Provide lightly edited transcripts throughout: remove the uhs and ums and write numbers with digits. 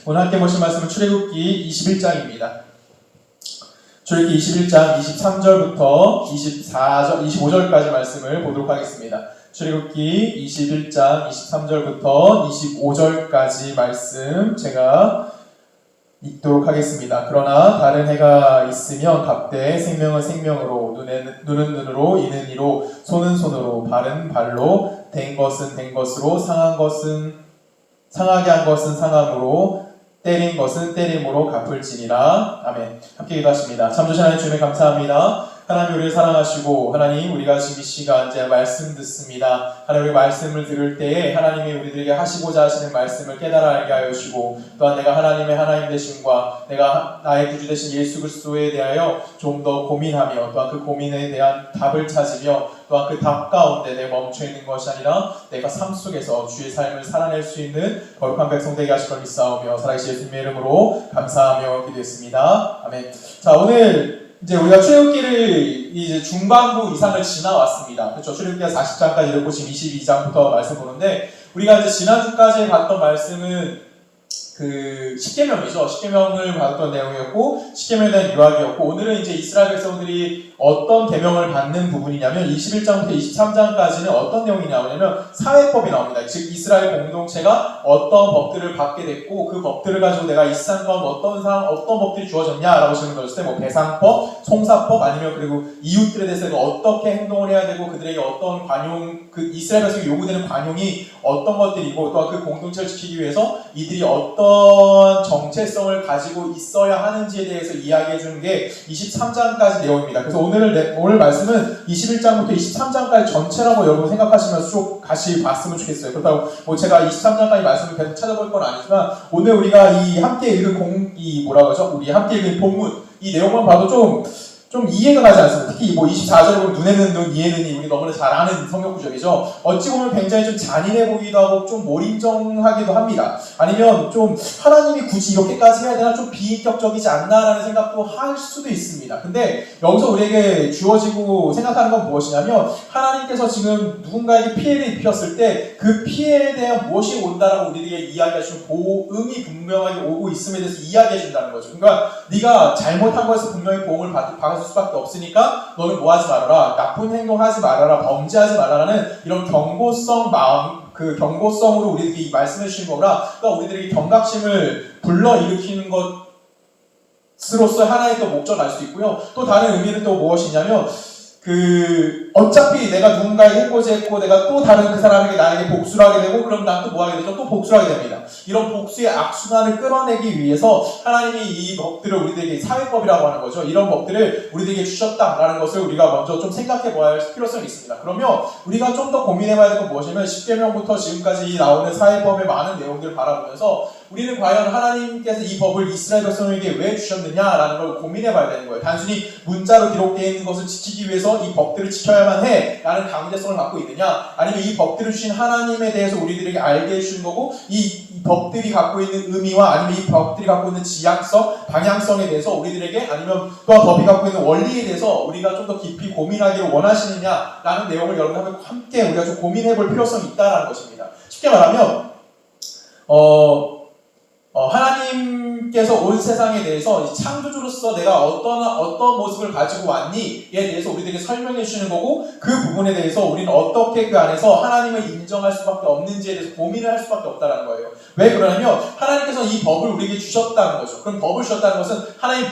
오늘 함께 보실 말씀은 출애굽기 21장입니다. 출애굽기 21장 23절부터 25절까지 말씀을 보도록 하겠습니다. 출애굽기 21장 23절부터 25절까지 말씀 제가 읽도록 하겠습니다. 그러나 다른 해가 있으면 갑되 생명은 생명으로 눈은 눈으로 이는 이로 손은 손으로 발은 발로 된 것은 된 것으로 상하게 한 것은 상함으로 때린 것은 때림으로 갚을지니라. 아멘. 함께 기도하십니다. 참 좋으신 하나님 주님 감사합니다. 하나님 우리를 사랑하시고 하나님 우리가 지금 이 시간 이제 말씀 듣습니다. 하나님 우리 말씀을 들을 때에 하나님이 우리들에게 하시고자 하시는 말씀을 깨달아 알게 하여 주시고 또한 내가 하나님의 하나님 되심과 내가 나의 구주 되신 예수 그리스도에 대하여 좀 더 고민하며 또한 그 고민에 대한 답을 찾으며 또한 그 답 가운데 내 멈춰 있는 것이 아니라 내가 삶 속에서 주의 삶을 살아낼 수 있는 거룩한 백성 되게 하실 걸 믿사오며 살아계신 예수님의 이름으로 감사하며 기도했습니다. 아멘. 자, 오늘 이제 우리가 출애굽기를 이제 중반부 이상을 지나왔습니다. 그렇죠? 출애굽기가 40장까지 이렇고 지금 22장부터 말씀 보는데 우리가 이제 지난주까지 봤던 말씀은 그 십계명이죠. 십계명을 받았던 내용이었고 십계명에 대한 유학이었고 오늘은 이제 이스라엘 백성들이 어떤 계명을 받는 부분이냐면 21장부터 23장까지는 어떤 내용이 나오냐면 사회법이 나옵니다. 즉 이스라엘 공동체가 어떤 법들을 받게 됐고 그 법들을 가지고 내가 이 세상 가운데 어떤 법들이 주어졌냐라고 질문을 했을 때 뭐 배상법, 송사법 아니면 그리고 이웃들에 대해서 어떻게 행동을 해야 되고 그들에게 어떤 관용 그 이스라엘 백성이 요구되는 관용이 어떤 것들이고 또한 그 공동체를 지키기 위해서 이들이 어떤 정체성을 가지고 있어야 하는지에 대해서 이야기해 주는 게 23장까지 내용입니다. 그래서 오늘 말씀은 21장부터 23장까지 전체라고 여러분 생각하시면서 쭉 같이 봤으면 좋겠어요. 그렇다고 뭐 제가 23장까지 말씀을 계속 찾아볼 건 아니지만 오늘 우리가 이 함께 읽은 우리 함께 읽은 본문 이 내용만 봐도 좀 이해가 가지 않습니다. 특히 뭐 24절에 보면 눈에는 눈, 이에는 이 우리 너무나 잘 아는 성경 구절이죠. 어찌 보면 굉장히 좀 잔인해 보이기도 하고 좀 몰인정하기도 합니다. 아니면 좀 하나님이 굳이 이렇게까지 해야 되나 좀 비인격적이지 않나라는 생각도 할 수도 있습니다. 근데 여기서 우리에게 주어지고 생각하는 건 무엇이냐면 하나님께서 지금 누군가에게 피해를 입혔을 때 그 피해에 대한 무엇이 온다라고 우리에게 이야기하시는 보응이 분명하게 오고 있음에 대해서 이야기해 준다는 거죠. 그러니까 네가 잘못한 거에서 분명히 보응을 받을 수밖에 없으니까 너는 뭐 하지 말아라, 나쁜 행동하지 말아라, 범죄하지 말아라는 이런 경고성으로 우리에게 이 말씀해 주신 거라. 그러니까 우리들에게 경각심을 불러일으키는 것으로서 하나의 또 목적을 알 수 있고요. 또 다른 의미는 또 무엇이냐면 어차피 내가 누군가에게 해코지했고 내가 또 다른 그 사람에게 나에게 복수를 하게 되고 그럼 난 또 뭐 하게 되죠? 또 복수를 하게 됩니다. 이런 복수의 악순환을 끌어내기 위해서 하나님이 이 법들을 우리들에게 사회법이라고 하는 거죠. 이런 법들을 우리들에게 주셨다라는 것을 우리가 먼저 좀 생각해 봐야 할 필요성이 있습니다. 그러면 우리가 좀 더 고민해 봐야 될 건 무엇이냐면 10계명부터 지금까지 나오는 사회법의 많은 내용들을 바라보면서 우리는 과연 하나님께서 이 법을 이스라엘 백성에게 왜 주셨느냐라는 걸 고민해 봐야 되는 거예요. 단순히 문자로 기록되어 있는 것을 지키기 위해서 이 법들을 지켜야만 해 라는 강제성을 갖고 있느냐, 아니면 이 법들을 주신 하나님에 대해서 우리들에게 알게 해주는 거고 이 법들이 갖고 있는 의미와 아니면 이 법들이 갖고 있는 지향성, 방향성에 대해서 우리들에게 아니면 또한 법이 갖고 있는 원리에 대해서 우리가 좀 더 깊이 고민하기를 원하시느냐라는 내용을 여러분과 함께 우리가 좀 고민해 볼 필요성이 있다는 것입니다. 쉽게 말하면 하나님께서 온 세상에 대해서 창조주로서 내가 어떤 모습을 가지고 왔니에 대해서 우리들에게 설명해 주시는 거고 그 부분에 대해서 우리는 어떻게 그 안에서 하나님을 인정할 수밖에 없는지에 대해서 고민을 할 수밖에 없다는 거예요. 왜 그러냐면 하나님께서 이 법을 우리에게 주셨다는 거죠. 그럼 법을 주셨다는 것은 하나님이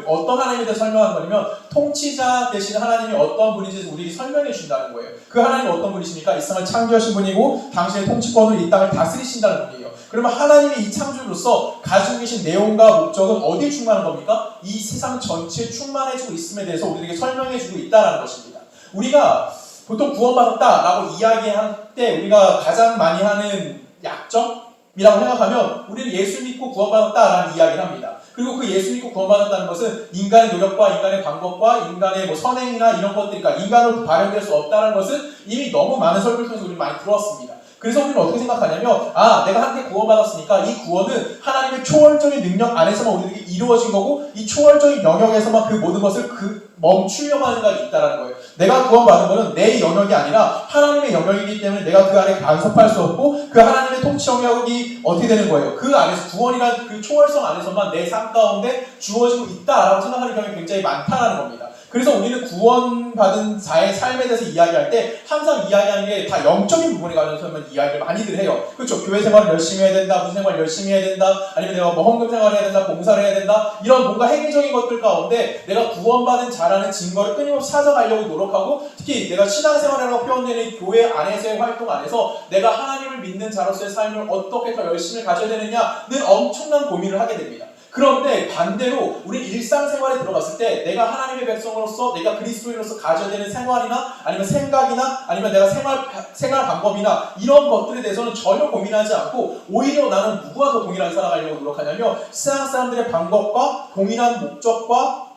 어떤 하나님에 대해서 설명하는 거냐면 통치자 대신 하나님이 어떤 분인지 우리에게 설명해 주신다는 거예요. 그 하나님이 어떤 분이십니까? 이 세상을 창조하신 분이고 당신의 통치권으로 이 땅을 다스리신다는 분이에요. 그러면 하나님이 이 창조로서 가지고 계신 내용과 목적은 어디에 충만한 겁니까? 이 세상 전체에 충만해지고 있음에 대해서 우리에게 설명해주고 있다는 것입니다. 우리가 보통 구원받았다라고 이야기할 때 우리가 가장 많이 하는 약점이라고 생각하면 우리는 예수 믿고 구원받았다라는 이야기를 합니다. 그리고 그 예수 믿고 구원받았다는 것은 인간의 노력과 인간의 방법과 인간의 뭐 선행이나 이런 것들이니까 인간으로 발현될 수 없다는 것은 이미 너무 많은 설교를 통해서 우리는 많이 들어왔습니다. 그래서 우리는 어떻게 생각하냐면 내가 한때 구원받았으니까 이 구원은 하나님의 초월적인 능력 안에서만 우리에게 이루어진 거고 이 초월적인 영역에서만 그 모든 것을 멈추려고 하는 것이 있다는 거예요. 내가 구원받은 것은 내 영역이 아니라 하나님의 영역이기 때문에 내가 그 안에 간섭할 수 없고 그 하나님의 통치 영역이 어떻게 되는 거예요? 그 안에서 구원이라는 그 초월성 안에서만 내 삶 가운데 주어지고 있다라고 생각하는 경우가 굉장히 많다는 겁니다. 그래서 우리는 구원받은 자의 삶에 대해서 이야기할 때 항상 이야기하는 게 다 영적인 부분에 관해서만 이야기를 많이들 해요. 그렇죠? 교회 생활을 열심히 해야 된다, 무슨 생활 열심히 해야 된다, 아니면 내가 뭐 헌금 생활을 해야 된다, 봉사를 해야 된다, 이런 뭔가 행위적인 것들 가운데 내가 구원받은 자라는 증거를 끊임없이 찾아가려고 노력하고, 특히 내가 신앙생활이라고 표현되는 교회 안에서의 활동 안에서 내가 하나님을 믿는 자로서의 삶을 어떻게 더 열심히 가져야 되느냐는 엄청난 고민을 하게 됩니다. 그런데 반대로 우리 일상생활에 들어갔을 때 내가 하나님의 백성으로서 내가 그리스도인으로서 가져야 되는 생활이나 아니면 생각이나 아니면 내가 생활 방법이나 이런 것들에 대해서는 전혀 고민하지 않고 오히려 나는 누구와 더 동일하게 살아가려고 노력하냐면 세상 사람들의 방법과 동일한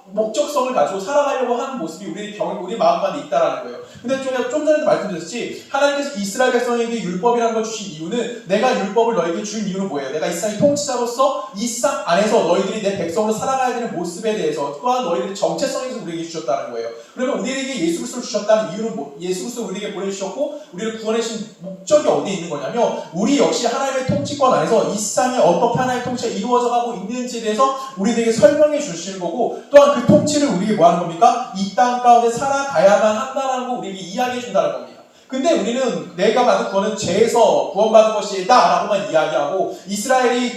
목적성을 가지고 살아가려고 하는 모습이 우리 마음 가운데 있다라는 거예요. 근데 좀 전에도 말씀드렸듯이 하나님께서 이스라엘 백성에게 율법이라는 걸 주신 이유는 내가 율법을 너에게 준 이유는 뭐예요? 내가 이 세상의 통치자로서 이 세상 안에서 너희들이 내 백성으로 살아가야 되는 모습에 대해서 또한 너희들의 정체성에서 우리에게 주셨다는 거예요. 그러면 우리에게 예수 그리스도를 주셨다는 이유는 예수 그리스도를 우리에게 보내주셨고 우리를 구원해 주신 목적이 어디에 있는 거냐면 우리 역시 하나님의 통치권 안에서 이 세상에 어떻게 하나님의 통치가 이루어져 가고 있는지에 대해서 우리에게 설명해 주시는 거고 또한 그 통치를 우리에게 뭐 하는 겁니까? 이 땅 가운데 살아가야만 한다는 거 우리에게 이야기해 준다는 겁니다. 근데 우리는 내가 받은 구원은 죄에서 구원받은 것이다 라고만 이야기하고 이스라엘이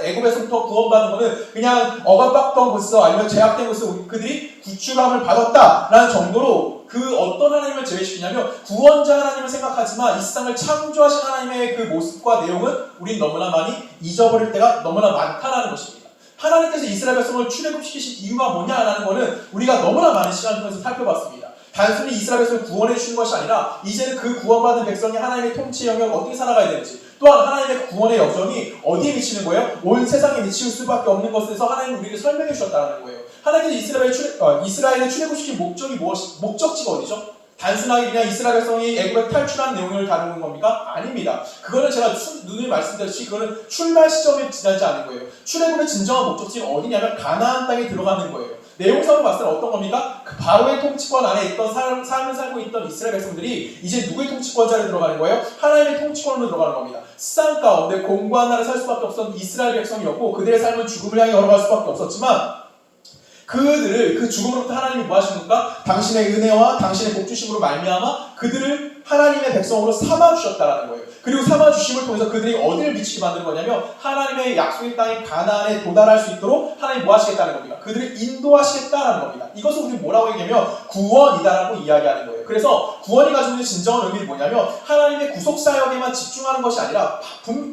애굽에서부터 구원받은 것은 그냥 억압받던 곳에서 아니면 제약된 곳에서 그들이 구출함을 받았다라는 정도로 그 어떤 하나님을 제외시키냐면 구원자 하나님을 생각하지만 이 세상을 창조하신 하나님의 그 모습과 내용은 우린 너무나 많이 잊어버릴 때가 너무나 많다는 것입니다. 하나님께서 이스라엘 백성을 출애굽시키신 이유가 뭐냐라는 것은 우리가 너무나 많은 시간을 통해서 살펴봤습니다. 단순히 이스라엘 백성을 구원해 주신 것이 아니라 이제는 그 구원받은 백성이 하나님의 통치 영역을 어떻게 살아가야 되는지 또한 하나님의 구원의 여정이 어디에 미치는 거예요? 온 세상에 미칠 수밖에 없는 것에 대해서 하나님은 우리에게 설명해 주셨다는 거예요. 하나님께서 이스라엘을 출애굽시킨 목적지가 어디죠? 단순하게 그냥 이스라엘 백성이 애굽에 탈출한 내용을 다루는 겁니까? 아닙니다. 그거는 제가 누누이 말씀드렸듯이 그거는 출발 시점에 지나지 않은 거예요. 출애굽의 진정한 목적지는 어디냐면 가나안 땅에 들어가는 거예요. 내용상으로 봤을 때 어떤 겁니까? 그 바로의 통치권 안에 있던 삶을 살고 있던 이스라엘 백성들이 이제 누구의 통치권자로 들어가는 거예요? 하나님의 통치권으로 들어가는 겁니다. 세상 가운데 공고한 나라에 살 수밖에 없었던 이스라엘 백성이었고 그들의 삶은 죽음을 향해 걸어갈 수밖에 없었지만 그들을 그 죽음으로부터 하나님이 뭐 하십니까? 당신의 은혜와 당신의 복주심으로 말미암아 그들을 하나님의 백성으로 삼아주셨다라는 거예요. 그리고 삼아주심을 통해서 그들이 어디를 미치게 만드는 거냐면 하나님의 약속의 땅인 가나안에 도달할 수 있도록 하나님이 뭐 하시겠다는 겁니다. 그들을 인도하시겠다라는 겁니다. 이것을 우리는 뭐라고 얘기하면 구원이다라고 이야기하는 거예요. 그래서 구원이 가지고 있는 진정한 의미는 뭐냐면 하나님의 구속사역에만 집중하는 것이 아니라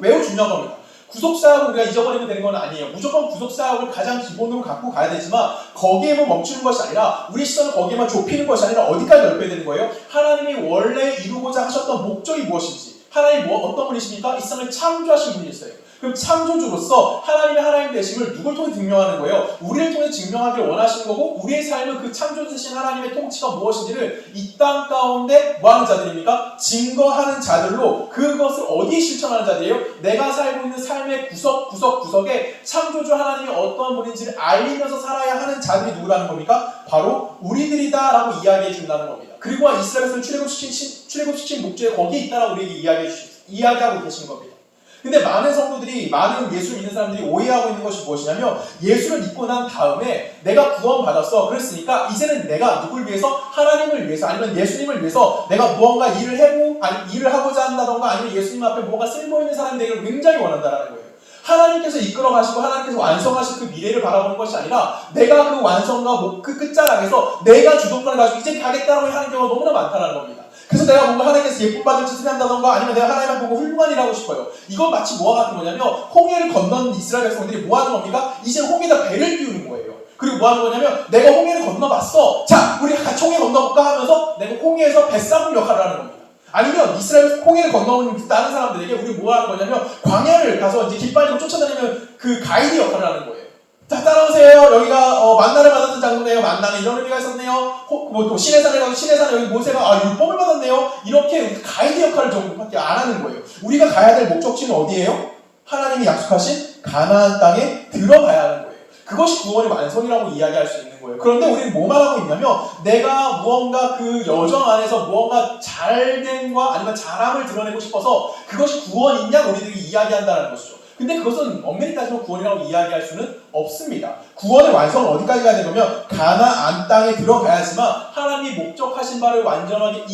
매우 중요한 겁니다. 구속사역을 우리가 잊어버리면 되는 건 아니에요. 무조건 구속사역을 가장 기본으로 갖고 가야 되지만 거기에만 멈추는 것이 아니라 우리 시선을 거기에만 좁히는 것이 아니라 어디까지 넓혀야 되는 거예요? 하나님이 원래 이루고자 하셨던 목적이 무엇인지 하나님이 어떤 분이십니까? 이 세상을 창조하신 분이었어요. 그럼 창조주로서 하나님 되심을 누굴 통해 증명하는 거예요? 우리를 통해 증명하기를 원하시는 거고 우리의 삶은 그 창조주신 하나님의 통치가 무엇인지를 이 땅 가운데 뭐하는 자들입니까? 증거하는 자들로 그것을 어디에 실천하는 자들이에요? 내가 살고 있는 삶의 구석구석에 창조주 하나님이 어떤 분인지를 알리면서 살아야 하는 자들이 누구라는 겁니까? 바로 우리들이다 라고 이야기해 준다는 겁니다. 그리고 이스라엘에서 출애굽시킨 목적이 거기에 있다라고 우리에게 이야기하고 계시는 겁니다. 근데 많은 성도들이, 많은 예수 믿는 사람들이 오해하고 있는 것이 무엇이냐면 예수를 믿고 난 다음에 내가 구원받았어. 그랬으니까 이제는 내가 누굴 위해서? 하나님을 위해서 아니면 예수님을 위해서 내가 무언가 일을 하고자 한다던가 아니면 예수님 앞에 뭔가 쓸모있는 사람이 되기를 굉장히 원한다는 거예요. 하나님께서 이끌어 가시고 하나님께서 완성하실 그 미래를 바라보는 것이 아니라 내가 그 완성과 그 끝자락에서 내가 주도권을 가지고 이제 가겠다라고 하는 경우가 너무나 많다는 겁니다. 그래서 내가 뭔가 하나님께서 예쁨 받을 짓을 한다던가 아니면 내가 하나님을 보고 훌륭한 일을 하고 싶어요. 이건 마치 뭐와 같은 거냐면 홍해를 건넌 이스라엘 백성들이 뭐 하는 겁니까? 이제 홍해에다 배를 띄우는 거예요. 그리고 뭐 하는 거냐면 내가 홍해를 건너봤어. 자, 우리 같이 홍해 건너볼까 하면서 내가 홍해에서 뱃사물 역할을 하는 겁니다. 아니면 이스라엘 홍해를 건너온 다른 사람들에게 우리 뭐 하는 거냐면 광야를 가서 이제 깃발리고 쫓아다니면 그 가이드 역할을 하는 거예요. 자, 따라오세요. 여기가 만나를 받았던 장소네요. 만나는 이런 의미가 있었네요. 또 시내산에 가서 시내산에 여기 모세가 율법을 받았네요. 이렇게 가이드 역할을 정도밖에 안 하는 거예요. 우리가 가야 될 목적지는 어디예요? 하나님이 약속하신 가나안 땅에 들어가야 하는 거예요. 그것이 구원의 완성이라고 이야기할 수 있는 거예요. 그런데 우리는 뭐 말하고 있냐면 내가 무언가 그 여정 안에서 무언가 잘됨과 아니면 잘함을 드러내고 싶어서 그것이 구원이냐 우리들이 이야기한다는 것이죠. 근데 그것은 엄밀히 따지면 구원이라고 이야기할 수는 없습니다. 구원의 완성은 어디까지 가야 되냐면 가나안 땅에 들어가야지만 하나님이 목적하신 바를 완전하게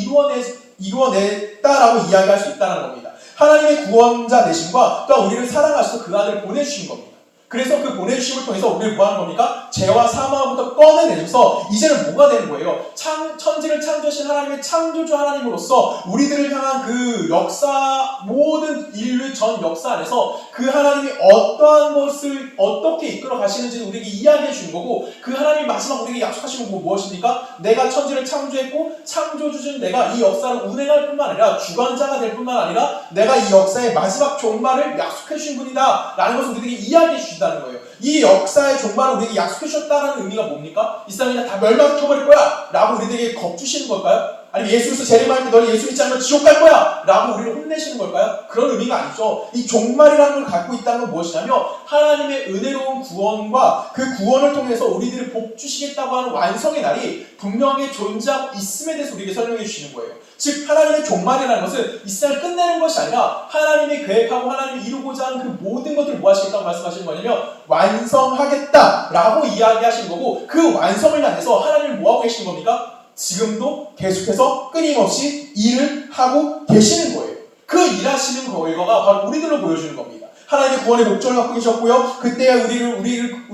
이루어냈다라고 이야기할 수 있다는 겁니다. 하나님의 구원자 되심과 또 우리를 사랑하셔서 그 아들을 보내주신 겁니다. 그래서 그 보내주심을 통해서 우리를 뭐 하는 겁니까? 죄와 사망부터 꺼내내셔서 이제는 뭐가 되는 거예요? 천지를 창조하신 하나님의 창조주 하나님으로서 우리들을 향한 그 역사, 모든 인류 전 역사 안에서 그 하나님이 어떠한 것을 어떻게 이끌어 가시는지를 우리에게 이야기해 주는 거고, 그 하나님이 마지막 우리에게 약속하신 건 무엇입니까? 내가 천지를 창조했고 창조주신 내가 이 역사를 운행할 뿐만 아니라 주관자가 될 뿐만 아니라 내가 이 역사의 마지막 종말을 약속해 주신 분이다 라는 것을 우리에게 이야기해 주시다는 거예요. 이 역사의 종말을 우리에게 약속해 주셨다는 의미가 뭡니까? 이 세상이 다 멸망시켜버릴 거야 라고 우리에게 겁주시는 걸까요? 아니면 예수께서 재림할 때 너희 예수 믿지 않으면 지옥 갈 거야 라고 우리를 혼내시는 걸까요? 그런 의미가 아니죠. 이 종말이라는 걸 갖고 있다는 건 무엇이냐면 하나님의 은혜로운 구원과 그 구원을 통해서 우리들을 복 주시겠다고 하는 완성의 날이 분명히 존재하고 있음에 대해서 우리에게 설명해 주시는 거예요. 즉 하나님의 종말이라는 것은 이 세상을 끝내는 것이 아니라 하나님이 계획하고 하나님이 이루고자 하는 그 모든 것들을 뭐 하시겠다고 말씀하시는 거냐면 완성하겠다라고 이야기하시는 거고, 그 완성을 향해서 하나님이 뭐 하고 계시는 겁니까? 지금도 계속해서 끊임없이 일을 하고 계시는 거예요. 그 일하시는 결과가 바로 우리들로 보여주는 겁니다. 하나님의 구원의 목적을 갖고 계셨고요. 그때 우리를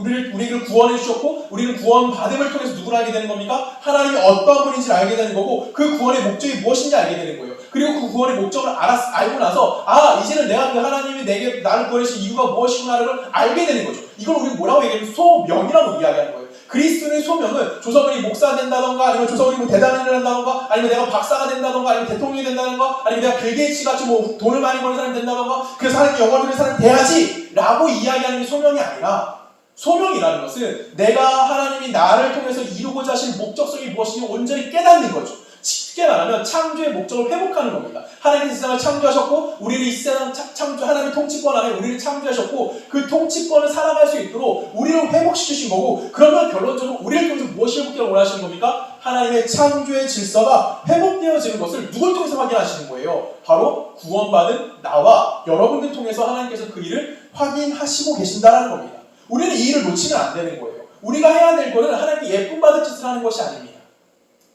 구원해 주셨고, 우리를 구원받음을 통해서 누구를 알게 되는 겁니까? 하나님이 어떠한 분인지를 알게 되는 거고, 그 구원의 목적이 무엇인지 알게 되는 거예요. 그리고 그 구원의 목적을 알고 나서 이제는 내가 그 하나님이 나를 구원하신 이유가 무엇인가를 알게 되는 거죠. 이걸 우리가 뭐라고 얘기하면 소명이라고 이야기하는 거예요. 그리스도의 소명은 조석은이 목사가 된다던가, 아니면 조석은이 뭐 대단한 일을 한다던가, 아니면 내가 박사가 된다던가, 아니면 대통령이 된다던가, 아니면 내가 빌 게이츠 같이 뭐 돈을 많이 버는 사람이 된다던가, 그래서 하나님께 영광을 드리는 사람이 돼야지 라고 이야기하는 게 소명이 아니라, 소명이라는 것은 내가 하나님이 나를 통해서 이루고자 하신 목적성이 무엇인지 온전히 깨닫는 거죠. 쉽게 말하면 창조의 목적을 회복하는 겁니다. 하나님이 세상을 창조하셨고, 우리를 이 세상 하나님의 통치권 안에 우리를 창조하셨고, 그 통치권을 살아갈 수 있도록 우리를 회복시키신 거고, 그러면 결론적으로 우리를 통해서 무엇이 회복되기를 원하시는 겁니까? 하나님의 창조의 질서가 회복되어지는 것을 누굴 통해서 확인하시는 거예요? 바로 구원받은 나와 여러분들 통해서 하나님께서 그 일을 확인하시고 계신다는 겁니다. 우리는 이 일을 놓치면 안 되는 거예요. 우리가 해야 될 것은 하나님께 예쁨 받을 짓을 하는 것이 아닙니다.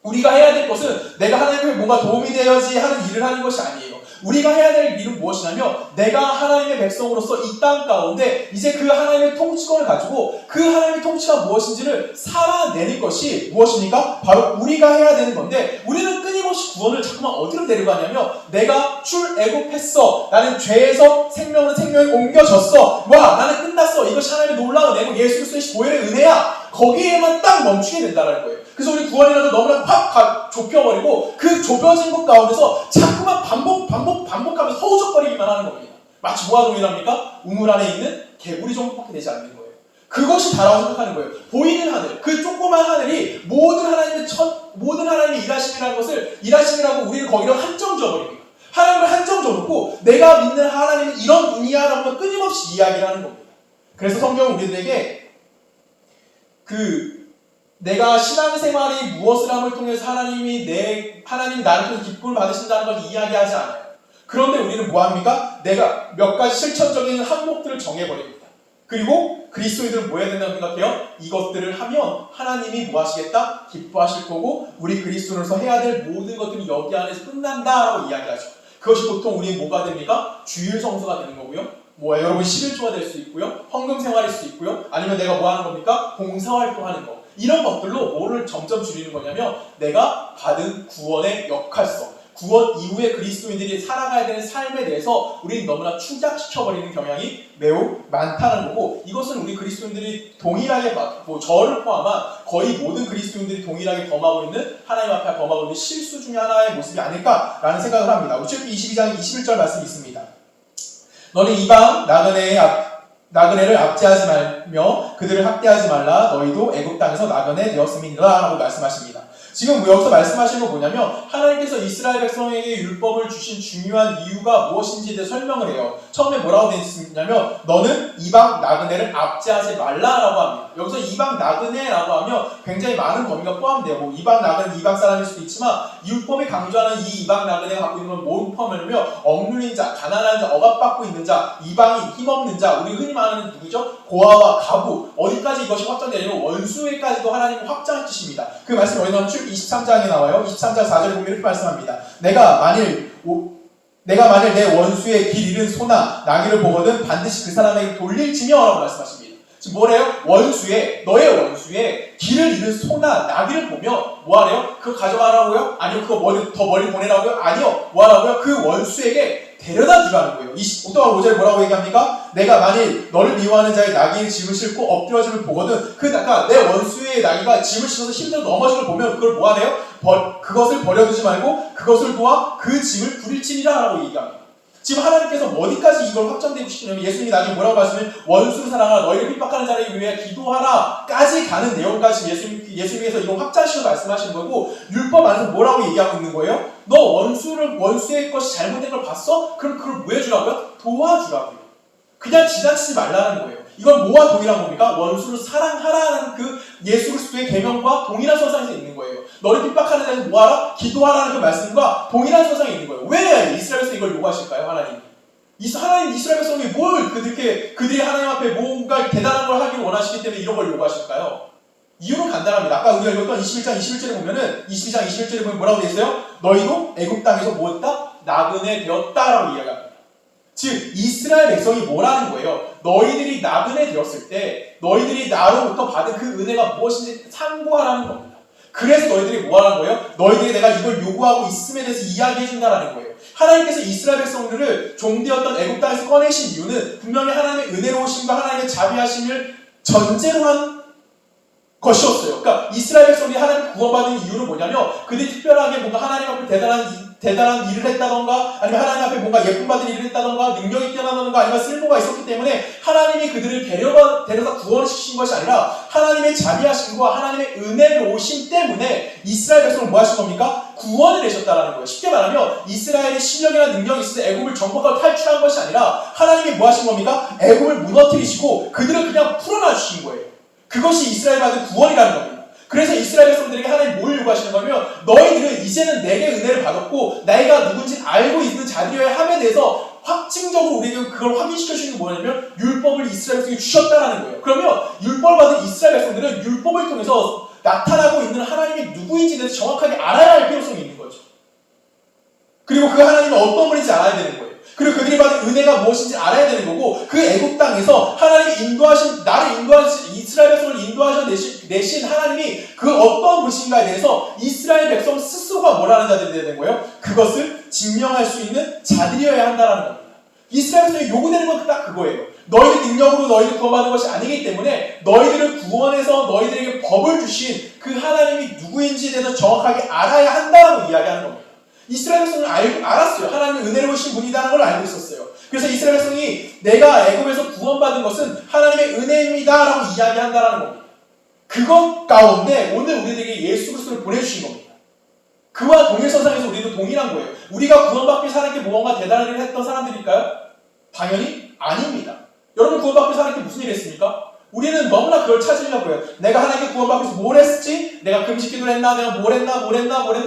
우리가 해야 될 것은 내가 하나님께 뭔가 도움이 되어야지 하는 일을 하는 것이 아니에요. 우리가 해야 될 일은 무엇이냐면 내가 하나님의 백성으로서 이 땅 가운데 이제 그 하나님의 통치권을 가지고 그 하나님의 통치가 무엇인지를 살아내는 것이 무엇입니까? 바로 우리가 해야 되는 건데, 우리는 끊임없이 구원을 자꾸만 어디로 데려가냐면 내가 출애굽했어, 나는 죄에서 생명으로 생명이 옮겨졌어, 나는 끝났어, 이것이 하나님의 놀라운 은혜고 예수 그리스도의 보혈의 은혜야, 거기에만 딱 멈추게 된다는 거예요. 그래서 우리 구원이라도 너무나 확 좁혀버리고 그 좁혀진 것 가운데서 자꾸만 반복하면서 허우적거리기만 하는 겁니다. 마치 뭐와 동일합니까? 우물 안에 있는 개구리 정도밖에 되지 않는 거예요. 그것이 다라고 생각하는 거예요. 보이는 하늘, 그 조그만 하늘이 모든 하나님의 일하심이라고 우리는 거기로 한정 지어버립니다. 하나님을 한정 지어놓고 내가 믿는 하나님은 이런 분이야라고 끊임없이 이야기를 하는 겁니다. 그래서 성경은 우리들에게 내가 신앙생활이 무엇을 함을 통해서 하나님이 나를 통해서 기쁨을 받으신다는 걸 이야기하지 않아요. 그런데 우리는 뭐합니까? 내가 몇 가지 실천적인 항목들을 정해버립니다. 그리고 그리스도인들은 뭐 해야 된다고 생각해요? 이것들을 하면 하나님이 뭐 하시겠다? 기뻐하실 거고, 우리 그리스도인으로서 해야 될 모든 것들이 여기 안에서 끝난다라고 이야기하죠. 그것이 보통 우리 뭐가 됩니까? 주일 성수가 되는 거고요. 여러분 11조가 될 수 있고요. 헌금 생활일 수 있고요. 아니면 내가 뭐 하는 겁니까? 봉사활동하는 거. 이런 것들로 뭐를 점점 줄이는 거냐면 내가 받은 구원의 역할성, 구원 이후에 그리스도인들이 살아가야 되는 삶에 대해서 우리는 너무나 축약시켜버리는 경향이 매우 많다는 거고, 이것은 우리 그리스도인들이 동일하게 저를 포함한 거의 모든 그리스도인들이 동일하게 범하고 있는, 하나님 앞에 범하고 있는 실수 중에 하나의 모습이 아닐까라는 생각을 합니다. 우리 출애굽기 22장 21절 말씀이 있습니다. 너는 이방 나그네를 압제하지 말며 그들을 학대하지 말라. 너희도 애굽 땅에서 나그네 되었음이니라 라고 말씀하십니다. 지금 여기서 말씀하시는 건 뭐냐면 하나님께서 이스라엘 백성에게 율법을 주신 중요한 이유가 무엇인지에 대해 설명을 해요. 처음에 뭐라고 되어 있냐면 너는 이방 나그네를 압제하지 말라라고 합니다. 여기서 이방 나그네라고 하면 굉장히 많은 범위가 포함돼요. 뭐 이방 나그네는 이방 사람일 수도 있지만 율법이 강조하는 이 이방 나그네가 갖고 있는 건 뭘 포함하냐면 억눌린 자, 가난한 자, 억압받고 있는 자, 이방인, 힘없는 자, 우리 흔히 말하는 누구죠? 고아와 가부, 어디까지 이것이 확장되냐면 원수에까지도 하나님은 확장해 주십니다. 그 말씀이 어디 나오면 출애굽기 23장에 나와요. 23장 4절에 보면 이렇게 말씀합니다. 내가 만일 내 원수의 길 잃은 소나 나귀를 보거든 반드시 그 사람에게 돌릴지며 라고 말씀하십니다. 지금 뭐래요? 너의 원수의 길을 잃은 소나 나귀를 보면 뭐하래요? 그거 가져가라고요? 아니요. 그거 더 멀리 보내라고요? 아니요. 뭐하라고요? 그 원수에게 데려다 주라는 거예요. 25절 5절에 뭐라고 얘기합니까? 내가 만일 너를 미워하는 자의 나귀의 짐을 싣고 엎드러짐을 보거든 내 원수의 나귀가 짐을 싣어서 힘들어 넘어진 걸 보면 그걸 뭐하래요? 그것을 버려두지 말고 그것을 도와 그 짐을 부릴지니라 라고 얘기합니다. 지금 하나님께서 어디까지 이걸 확정되고 싶으냐면 예수님이 나중에 뭐라고 말씀을 원수를 사랑하라 너희를 핍박하는 자를 위해 기도하라 까지 가는 내용까지 예수님께서 이걸 확장시켜 말씀하시는 거고 율법 안에서 뭐라고 얘기하고 있는 거예요? 너 원수의 것이 잘못된 걸 봤어? 그럼 그걸 뭐 해주라고요? 도와주라고요. 그냥 지나치지 말라는 거예요. 이건 뭐와 동일한 겁니까? 원수를 사랑하라는 그 예수 그리스도의 계명과 동일한 선상에서 있는 거예요. 너를 핍박하는 자에서 뭐하라? 기도하라는 그 말씀과 동일한 선상에 있는 거예요. 왜 이스라엘에서 이걸 요구하실까요? 하나님 이스라엘 백성이 뭘 그들이 하나님 앞에 뭔가 대단한 걸 하기를 원하시기 때문에 이런 걸 요구하실까요? 이유는 간단합니다. 아까 우리가 읽었던 22장 21절에 보면은 22장 21절에 보면 뭐라고 되어 있어요? 너희도 애굽 땅에서 뭐했다? 나그네 되었다라고 이야기합니다. 즉 이스라엘 백성이 뭐라는 거예요? 너희들이 나그네 되었을 때 너희들이 나로부터 받은 그 은혜가 무엇인지 참고하라는 겁니다. 그래서 너희들이 뭐하라는 거예요? 너희들이 내가 이걸 요구하고 있음에 대해서 이야기해 준다라는 거예요. 하나님께서 이스라엘 백성들을 종되었던 애굽 땅에서 꺼내신 이유는 분명히 하나님의 은혜로우심과 하나님의 자비하심을 전제로 한 것이었어요. 그러니까 이스라엘 백성들이 하나님 구원받은 이유는 뭐냐면 그들이 특별하게 뭔가 하나님 앞에 대단한 일을 했다던가 아니면 하나님 앞에 뭔가 예쁨 받은 일을 했다던가 능력이 뛰어나다던가 아니면 쓸모가 있었기 때문에 하나님이 그들을 데려다 구원시킨 것이 아니라 하나님의 자비하심과 하나님의 은혜로우심 때문에 이스라엘 백성을 뭐 하신 겁니까? 구원을 내셨다라는 거예요. 쉽게 말하면 이스라엘의 실력이나 능력이 있어서 애굽을 정복하고 탈출한 것이 아니라 하나님이 뭐 하신 겁니까? 애굽을 무너뜨리시고 그들을 그냥 풀어놔 주신 거예요. 그것이 이스라엘 받은 구원이라는 겁니다. 그래서 이스라엘 백성들에게 하나님 뭘 요구하시는 거냐면 너희들은 이제는 내게 은혜를 받았고 내가 누군지 알고 있는 자들이어야 함에 대해서 확증적으로 우리에게 그걸 확인시켜 주는 게 뭐냐면 율법을 이스라엘 백성에게 주셨다라는 거예요. 그러면 율법을 받은 이스라엘 백성들은 율법을 통해서 나타나고 있는 하나님이 누구인지에 대해서 정확하게 알아야 할 필요성이 있는 거죠. 그리고 그 하나님이 어떤 분인지 알아야 되는 거예요. 그리고 그들이 받은 은혜가 무엇인지 알아야 되는 거고 그 애굽 땅에서 하나님이 나를 인도하신 이스라엘 백성을 인도하셔 내신 하나님이 그 어떤 분이신가에 대해서 이스라엘 백성 스스로가 뭐라는 자들이 되야 되는 거예요? 그것을 증명할 수 있는 자들이어야 한다는 겁니다. 이스라엘 백성이 요구되는 건 딱 그거예요. 너희의 능력으로 너희를 구원받는 것이 아니기 때문에 너희들을 구원해서 너희들에게 법을 주신 그 하나님이 누구인지에 대해서 정확하게 알아야 한다라고 이야기하는 겁니다. 이스라엘 백성은 알았어요. 하나님의 은혜로우신 분이라는 걸 알고 있었어요. 그래서 이스라엘 백성이 내가 애굽에서 구원받은 것은 하나님의 은혜입니다라고 이야기한다라는 겁니다. 그것 가운데 오늘 우리들에게 예수 그리스도를 보내주신 겁니다. 그와 동일선상에서 우리도 동일한 거예요. 우리가 구원받기 위해서 하나님께 무언가 대단한 일을 했던 사람들일까요? 당연히 아닙니다. 여러분 구원받기 위해서 하나님께 무슨 일을 했습니까? 우리는 너무나 그걸 찾으려고 해요. 내가 하나님께 구원받기 위해서 뭘 했지? 내가 금식기도를 했나? 내가 뭘 했나?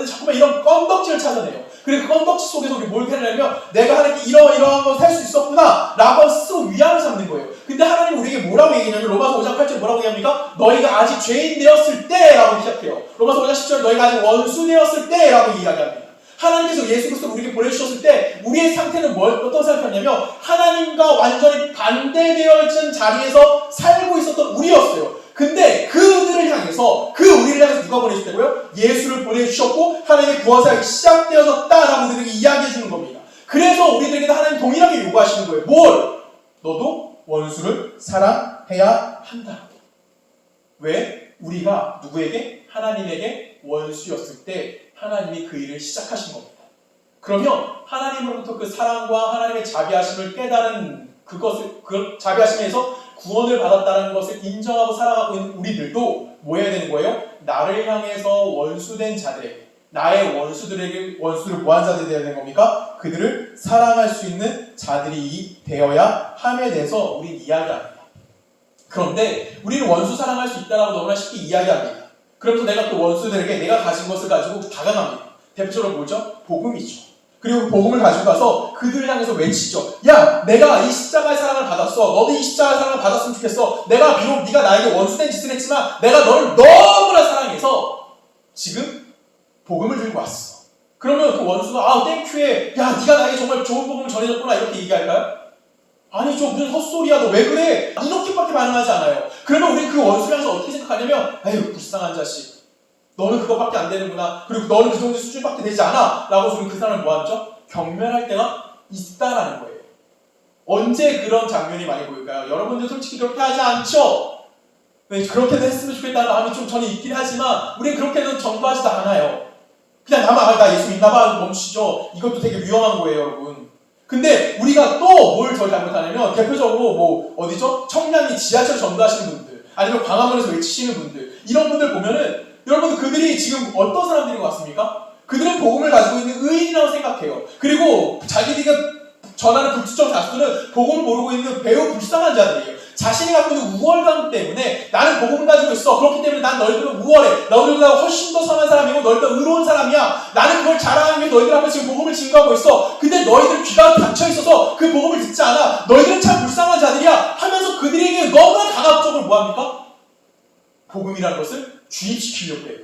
자꾸만 이런 건덕지를 찾아내요. 그리고 그 건덕지 속에서 우리 뭘 해내려면 내가 하나님께 이러한 걸 살 수 있었구나 라고 스스로 위안을 삼는 거예요. 근데 하나님이 우리에게 뭐라고 얘기하냐면 로마서 5장 8절 뭐라고 얘기합니까? 너희가 아직 죄인 되었을 때 라고 시작해요. 로마서 5장 10절 너희가 아직 원수 되었을 때 라고 이야기합니다. 하나님께서 예수 그리스도를 우리에게 보내주셨을 때 우리의 상태는 어떤 상태였냐면 하나님과 완전히 반대되어진 자리에서 살고 있었던 우리였어요. 근데 그들을 향해서 우리를 향해서 누가 보내주셨다고요? 예수를 보내주셨고 하나님의 구원사역이 시작되어졌다라고 우리들에게 이야기해 주는 겁니다. 그래서 우리들에게도 하나님 동일하게 요구하시는 거예요. 뭘? 너도 원수를 사랑해야 한다. 왜? 우리가 누구에게? 하나님에게 원수였을 때 하나님이 그 일을 시작하신 겁니다. 그러면 하나님으로부터 그 사랑과 하나님의 자비하심을 깨달은 그 자비하심에서 구원을 받았다는 것을 인정하고 살아가고 있는 우리들도 뭐 해야 되는 거예요? 나를 향해서 원수된 자들에게, 나의 원수를 뭐한 자들이 되어야 되는 겁니까? 그들을 사랑할 수 있는 자들이 되어야 함에 대해서 우리는 이야기합니다. 그런데 우리는 원수 사랑할 수 있다라고 너무나 쉽게 이야기합니다. 그러면서 내가 또 원수들에게 내가 가진 것을 가지고 다가갑니다. 대표적으로 뭐죠? 복음이죠. 그리고 그 복음을 가지고 가서 그들을 향해서 외치죠. 야, 내가 이 십자가의 사랑을 받았어. 너도 이 십자가의 사랑을 받았으면 좋겠어. 내가 비록 네가 나에게 원수된 짓을 했지만 내가 너를 너무나 사랑해서 지금 복음을 들고 왔어. 그러면 그 원수가 땡큐해. 야, 네가 나에게 정말 좋은 복음을 전해줬구나 이렇게 얘기할까요? 아니죠. 무슨 헛소리야. 너 왜 그래? 이렇게밖에 반응하지 않아요. 그러면 우리 그 원수를 향해서 어떻게 생각하냐면 에휴, 불쌍한 자식. 너는 그거밖에 안 되는구나. 그리고 너는 그 정도 수준밖에 되지 않아. 라고 우리 그 사람을 뭐하죠? 경멸할 때가 있다라는 거예요. 언제 그런 장면이 많이 보일까요? 여러분들 솔직히 그렇게 하지 않죠? 네, 그렇게도 했으면 좋겠다는 마음이 좀 저는 있긴 하지만 우리는 그렇게는 전도하지도 않아요. 그냥 나 예수 믿나봐 멈추죠. 이것도 되게 위험한 거예요, 여러분. 근데 우리가 또 뭘 더 잘못하냐면 대표적으로 뭐 어디죠? 청량리 지하철 전도하시는 분들 아니면 광화문에서 외치시는 분들 이런 분들 보면은 여러분 그들이 지금 어떤 사람들인 것 같습니까? 그들은 복음을 가지고 있는 의인이라고 생각해요. 그리고 자기들이 전하는 불특정 다수들은 복음을 모르고 있는 매우 불쌍한 자들이에요. 자신이 갖고 있는 우월감 때문에 나는 복음을 가지고 있어. 그렇기 때문에 난 너희들은 우월해. 너희들보다 훨씬 더 선한 사람이고 너희들보다 의로운 사람이야. 나는 그걸 자랑하기 위해 너희들 앞에 지금 복음을 증거하고 있어. 근데 너희들 귀가 닫혀있어서 그 복음을 듣지 않아. 너희들은 참 불쌍한 자들이야 하면서 그들에게 너무나 강압적으로 뭐합니까? 복음이라는 것을 주입시키려고 해요.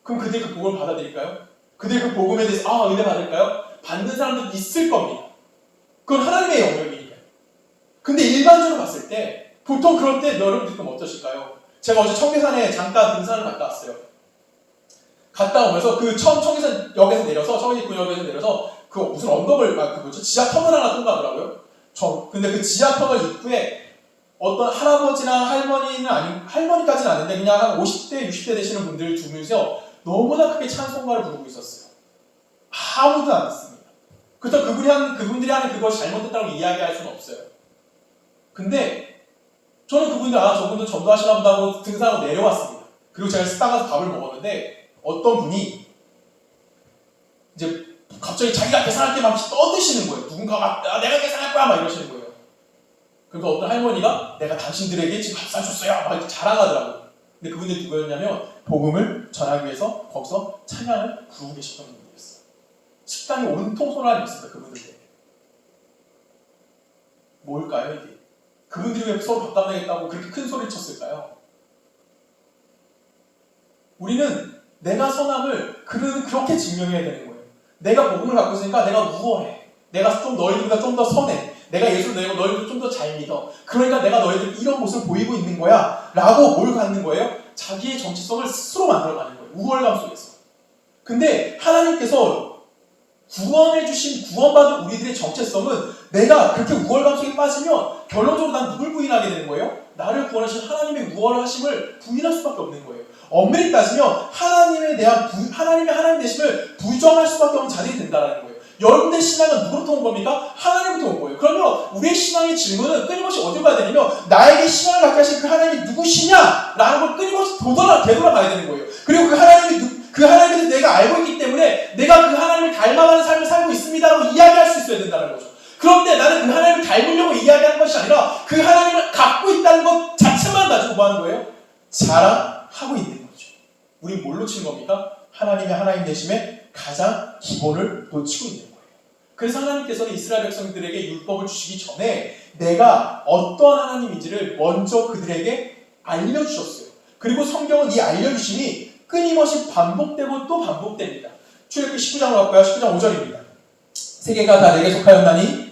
그럼 그들이 그 복음을 받아들일까요? 그들이 그 복음에 대해서 은혜 받을까요? 받는 사람들도 있을 겁니다. 그건 하나님의 영역이니까요. 근데 일반적으로 봤을 때 보통 그럴 때 여러분들 그럼 어떠실까요? 제가 어제 청계산에 잠깐 등산을 갔다 왔어요. 갔다 오면서 그 청계산역에서 내려서 청계산역에서 내려서 그 무슨 언덕을 지하 터널 하나 통과하더라고요. 근데 그 지하 터널 입구에 어떤 할아버지나 할머니까지는 아닌데 그냥 한 50대, 60대 되시는 분들 두 분이서 너무나 크게 찬송가를 부르고 있었어요. 아무도 안 듣습니다. 그렇다고 그분들이 하는 그것이 잘못됐다고 이야기할 수는 없어요. 근데 저는 그분들 저분들 전도하시나 보다 하고 등산하고 내려왔습니다. 그리고 제가 식당 가서 밥을 먹었는데 어떤 분이 이제 갑자기 자기가 계산할 때 막 떠드시는 거예요. 누군가가 내가 계산할 거야 막 이러시는 거예요. 그래서 어떤 할머니가 내가 당신들에게 지금 밥 사줬어요 막 이렇게 자랑하더라고요. 근데 그분들이 누구였냐면 복음을 전하기 위해서 거기서 찬양을 부르고 계셨던 분들이었어요. 식당에 온통 소란이 있습니다. 그분들에게. 뭘까요 이게? 그분들이 왜 서로 바꿔내겠다고 그렇게 큰 소리를 쳤을까요? 우리는 내가 선함을 그렇게 증명해야 되는 거예요. 내가 복음을 갖고 있으니까 내가 우월해. 내가 좀 너희들보다 좀 더 선해. 내가 예수를 내고 너희들 좀 더 잘 믿어. 그러니까 내가 너희들 이런 모습을 보이고 있는 거야. 라고 뭘 갖는 거예요? 자기의 정체성을 스스로 만들어가는 거예요. 우월감 속에서. 근데 하나님께서 구원받은 우리들의 정체성은 내가 그렇게 우월감 속에 빠지면 결론적으로 난 누굴 부인하게 되는 거예요? 나를 구원하신 하나님의 우월하심을 부인할 수밖에 없는 거예요. 엄밀히 따지면 하나님의 하나님 되심을 부정할 수밖에 없는 자들이 된다는 거예요. 여러분의 신앙은 누구로부터 온 겁니까? 하나님부터 온 거예요. 그러면 우리의 신앙의 질문은 끊임없이 어디로 가야 되냐면 나에게 신앙을 갖게 하신 그 하나님이 누구시냐? 라는 걸 끊임없이 되돌아가야 되는 거예요. 그리고 그 하나님에 대해서 내가 알고 있기 때문에 내가 그 하나님을 닮아가는 삶을 살고 있습니다라고 이야기할 수 있어야 된다는 거죠. 그런데 나는 그 하나님을 닮으려고 이야기하는 것이 아니라 그 하나님을 갖고 있다는 것 자체만 가지고 뭐 하는 거예요? 자랑하고 있는 거죠. 우리 뭘 놓친 겁니까? 하나님의 하나님 되심의 가장 기본을 놓치고 있는 거예요. 그래서 하나님께서는 이스라엘 백성들에게 율법을 주시기 전에 내가 어떠한 하나님인지를 먼저 그들에게 알려주셨어요. 그리고 성경은 이 알려주심이 끊임없이 반복되고 또 반복됩니다. 출애굽기 19장으로 갈까요? 19장 5절입니다. 세계가 다 내게 속하였나니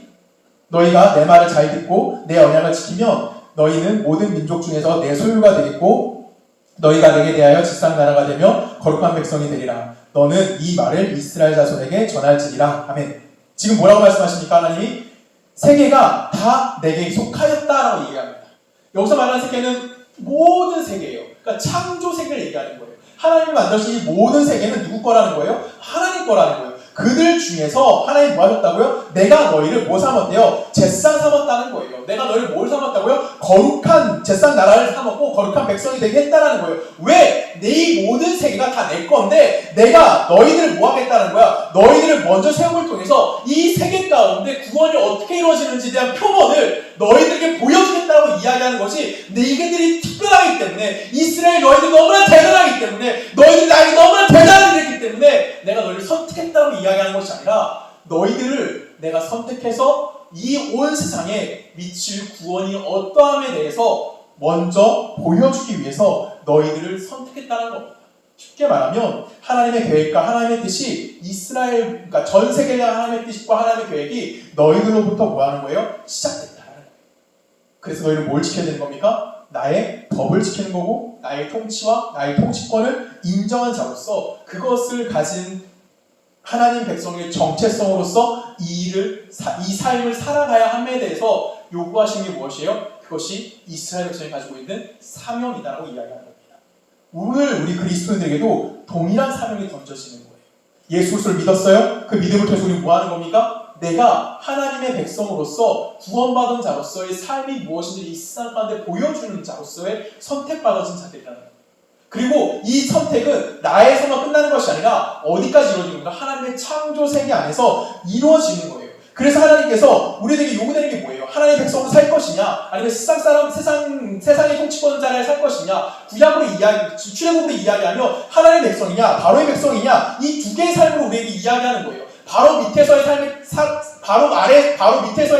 너희가 내 말을 잘 듣고 내 언약을 지키면 너희는 모든 민족 중에서 내 소유가 되겠고 너희가 내게 대하여 지상나라가 되며 거룩한 백성이 되리라. 너는 이 말을 이스라엘 자손에게 전할지니라. 아멘. 지금 뭐라고 말씀하십니까? 하나님이 세계가 다 내게 속하였다라고 얘기합니다. 여기서 말하는 세계는 모든 세계예요. 그러니까 창조 세계를 얘기하는 거예요. 하나님이 만드신 이 모든 세계는 누구 거라는 거예요? 하나님 거라는 거예요. 그들 중에서 하나님 뭐 하셨다고요? 내가 너희를 뭐 삼았대요? 제상 삼았다는 거예요. 내가 너희를 뭘 삼았다고요? 거룩한 제상 나라를 삼았고 거룩한 백성이 되게 했다는 거예요. 왜? 내 모든 세계가 다 내 건데 내가 너희들을 뭐 하겠다는 거야? 너희들을 먼저 세움을 통해서 이 세계 가운데 구원이 어떻게 이루어지는지에 대한 표본을 너희들에게 보여주겠다고 이야기하는 것이 너희들이 특별하기 때문에 이스라엘 너희들이 너무나 대단하기 때문에 너희들이 나에게 너무나 대단한 일이기 때문에 내가 너희를 선택했다고 이야기하는 것이 아니라 너희들을 내가 선택해서 이 온 세상에 미칠 구원이 어떠함에 대해서 먼저 보여주기 위해서 너희들을 선택했다는 겁니다. 쉽게 말하면 하나님의 계획과 하나님의 뜻이 이스라엘, 그러니까 전 세계의 하나님의 뜻과 하나님의 계획이 너희들로부터 뭐 하는 거예요? 시작됐다는 거예요. 그래서 너희는 뭘 지켜야 되는 겁니까? 나의 법을 지키는 거고 나의 통치와 나의 통치권을 인정한 자로서 그것을 가진 하나님 백성의 정체성으로서 이 삶을 살아가야 함에 대해서 요구하신 게 무엇이에요? 그것이 이스라엘 백성이 가지고 있는 사명이다라고 이야기하는 겁니다. 오늘 우리 그리스도인들에게도 동일한 사명이 던져지는 거예요. 예수 그리스도를 믿었어요? 그 믿음을 통해서 우리는 뭐 하는 겁니까? 내가 하나님의 백성으로서 구원받은 자로서의 삶이 무엇인지 이 세상 가운데 보여주는 자로서의 선택받아진 자들이라는 거예요. 그리고 이 선택은 나에서만 끝나는 것이 아니라 어디까지 이루어지는 건가? 하나님의 창조 세계 안에서 이루어지는 거예요. 그래서 하나님께서 우리에게 요구되는 게 뭐예요? 하나님의 백성으로 살 것이냐? 아니면 세상의 통치권자를 살 것이냐? 출애굽으로 이야기하며 하나님의 백성이냐? 바로의 백성이냐? 이 두 개의 삶으로 우리에게 이야기하는 거예요. 바로 밑에서의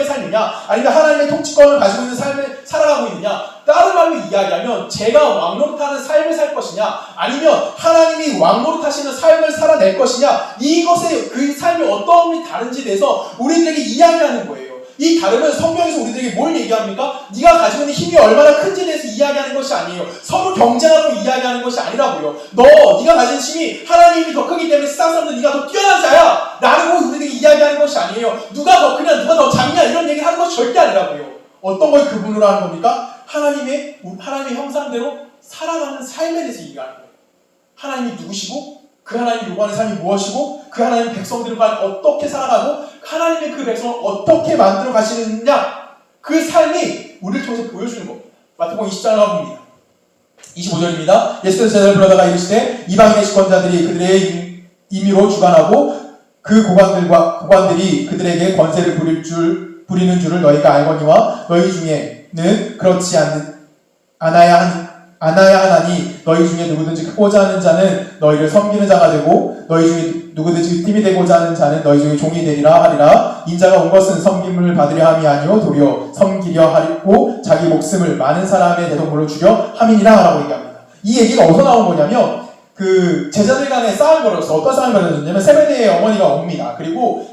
삶이냐? 아니면 하나님의 통치권을 가지고 있는 삶을 살아가고 있느냐? 다른 말로 이야기하면 제가 왕노릇하는 삶을 살 것이냐? 아니면 하나님이 왕노릇하시는 삶을 살아낼 것이냐? 이것의 그 삶이 어떠함이 다른지에 대해서 우리들에게 이야기하는 거예요. 이 다름은 성경에서 우리들에게 뭘 얘기합니까? 네가 가지고 있는 힘이 얼마나 큰지에 대해서 이야기하는 것이 아니에요. 서로 경쟁하고 이야기하는 것이 아니라고요. 네가 가진 힘이 하나님이 더 크기 때문에 세상 사람들 네가 더 뛰어난 자야 라는 걸 우리들에게 이야기하는 것이 아니에요. 누가 더 크냐 누가 더 작냐 이런 얘기를 하는 것이 절대 아니라고요. 어떤 걸 구분으로 하는 겁니까? 하나님의 형상대로 살아가는 삶에 대해서 얘기하는 거예요. 하나님이 누구시고 그 하나님이 요구하는 삶이 무엇이고 그 하나님 백성들과 어떻게 살아가고 하나님의 그 백성을 어떻게 만들어 가시느냐 그 삶이 우리를 통해서 보여주는 겁니다. 마태복음 20장을 가봅니다. 25절입니다. 예수께서 제자를 불러다가 이르시되 이방인의 집권자들이 그들의 임의로 주관하고 그 고관들이 그들에게 권세를 부리는 줄을 너희가 알거니와 너희 중에는 그렇지 않아야 하나니 너희 중에 누구든지 크고자 하는 자는 너희를 섬기는 자가 되고 너희 중에 누구든지 띠이 되고자 하는 자는 너희 중에 종이 되리라 하리라. 인자가 온 것은 섬김을 받으려 함이 아니요 도리어 섬기려 하고 자기 목숨을 많은 사람의 대속물로 주려 함이니라 라고 얘기합니다. 이 얘기가 어디서 나온 거냐면 그 제자들 간에 싸움이 벌어졌어. 어떤 싸움이 벌어졌냐면 세베대의 어머니가 옵니다. 그리고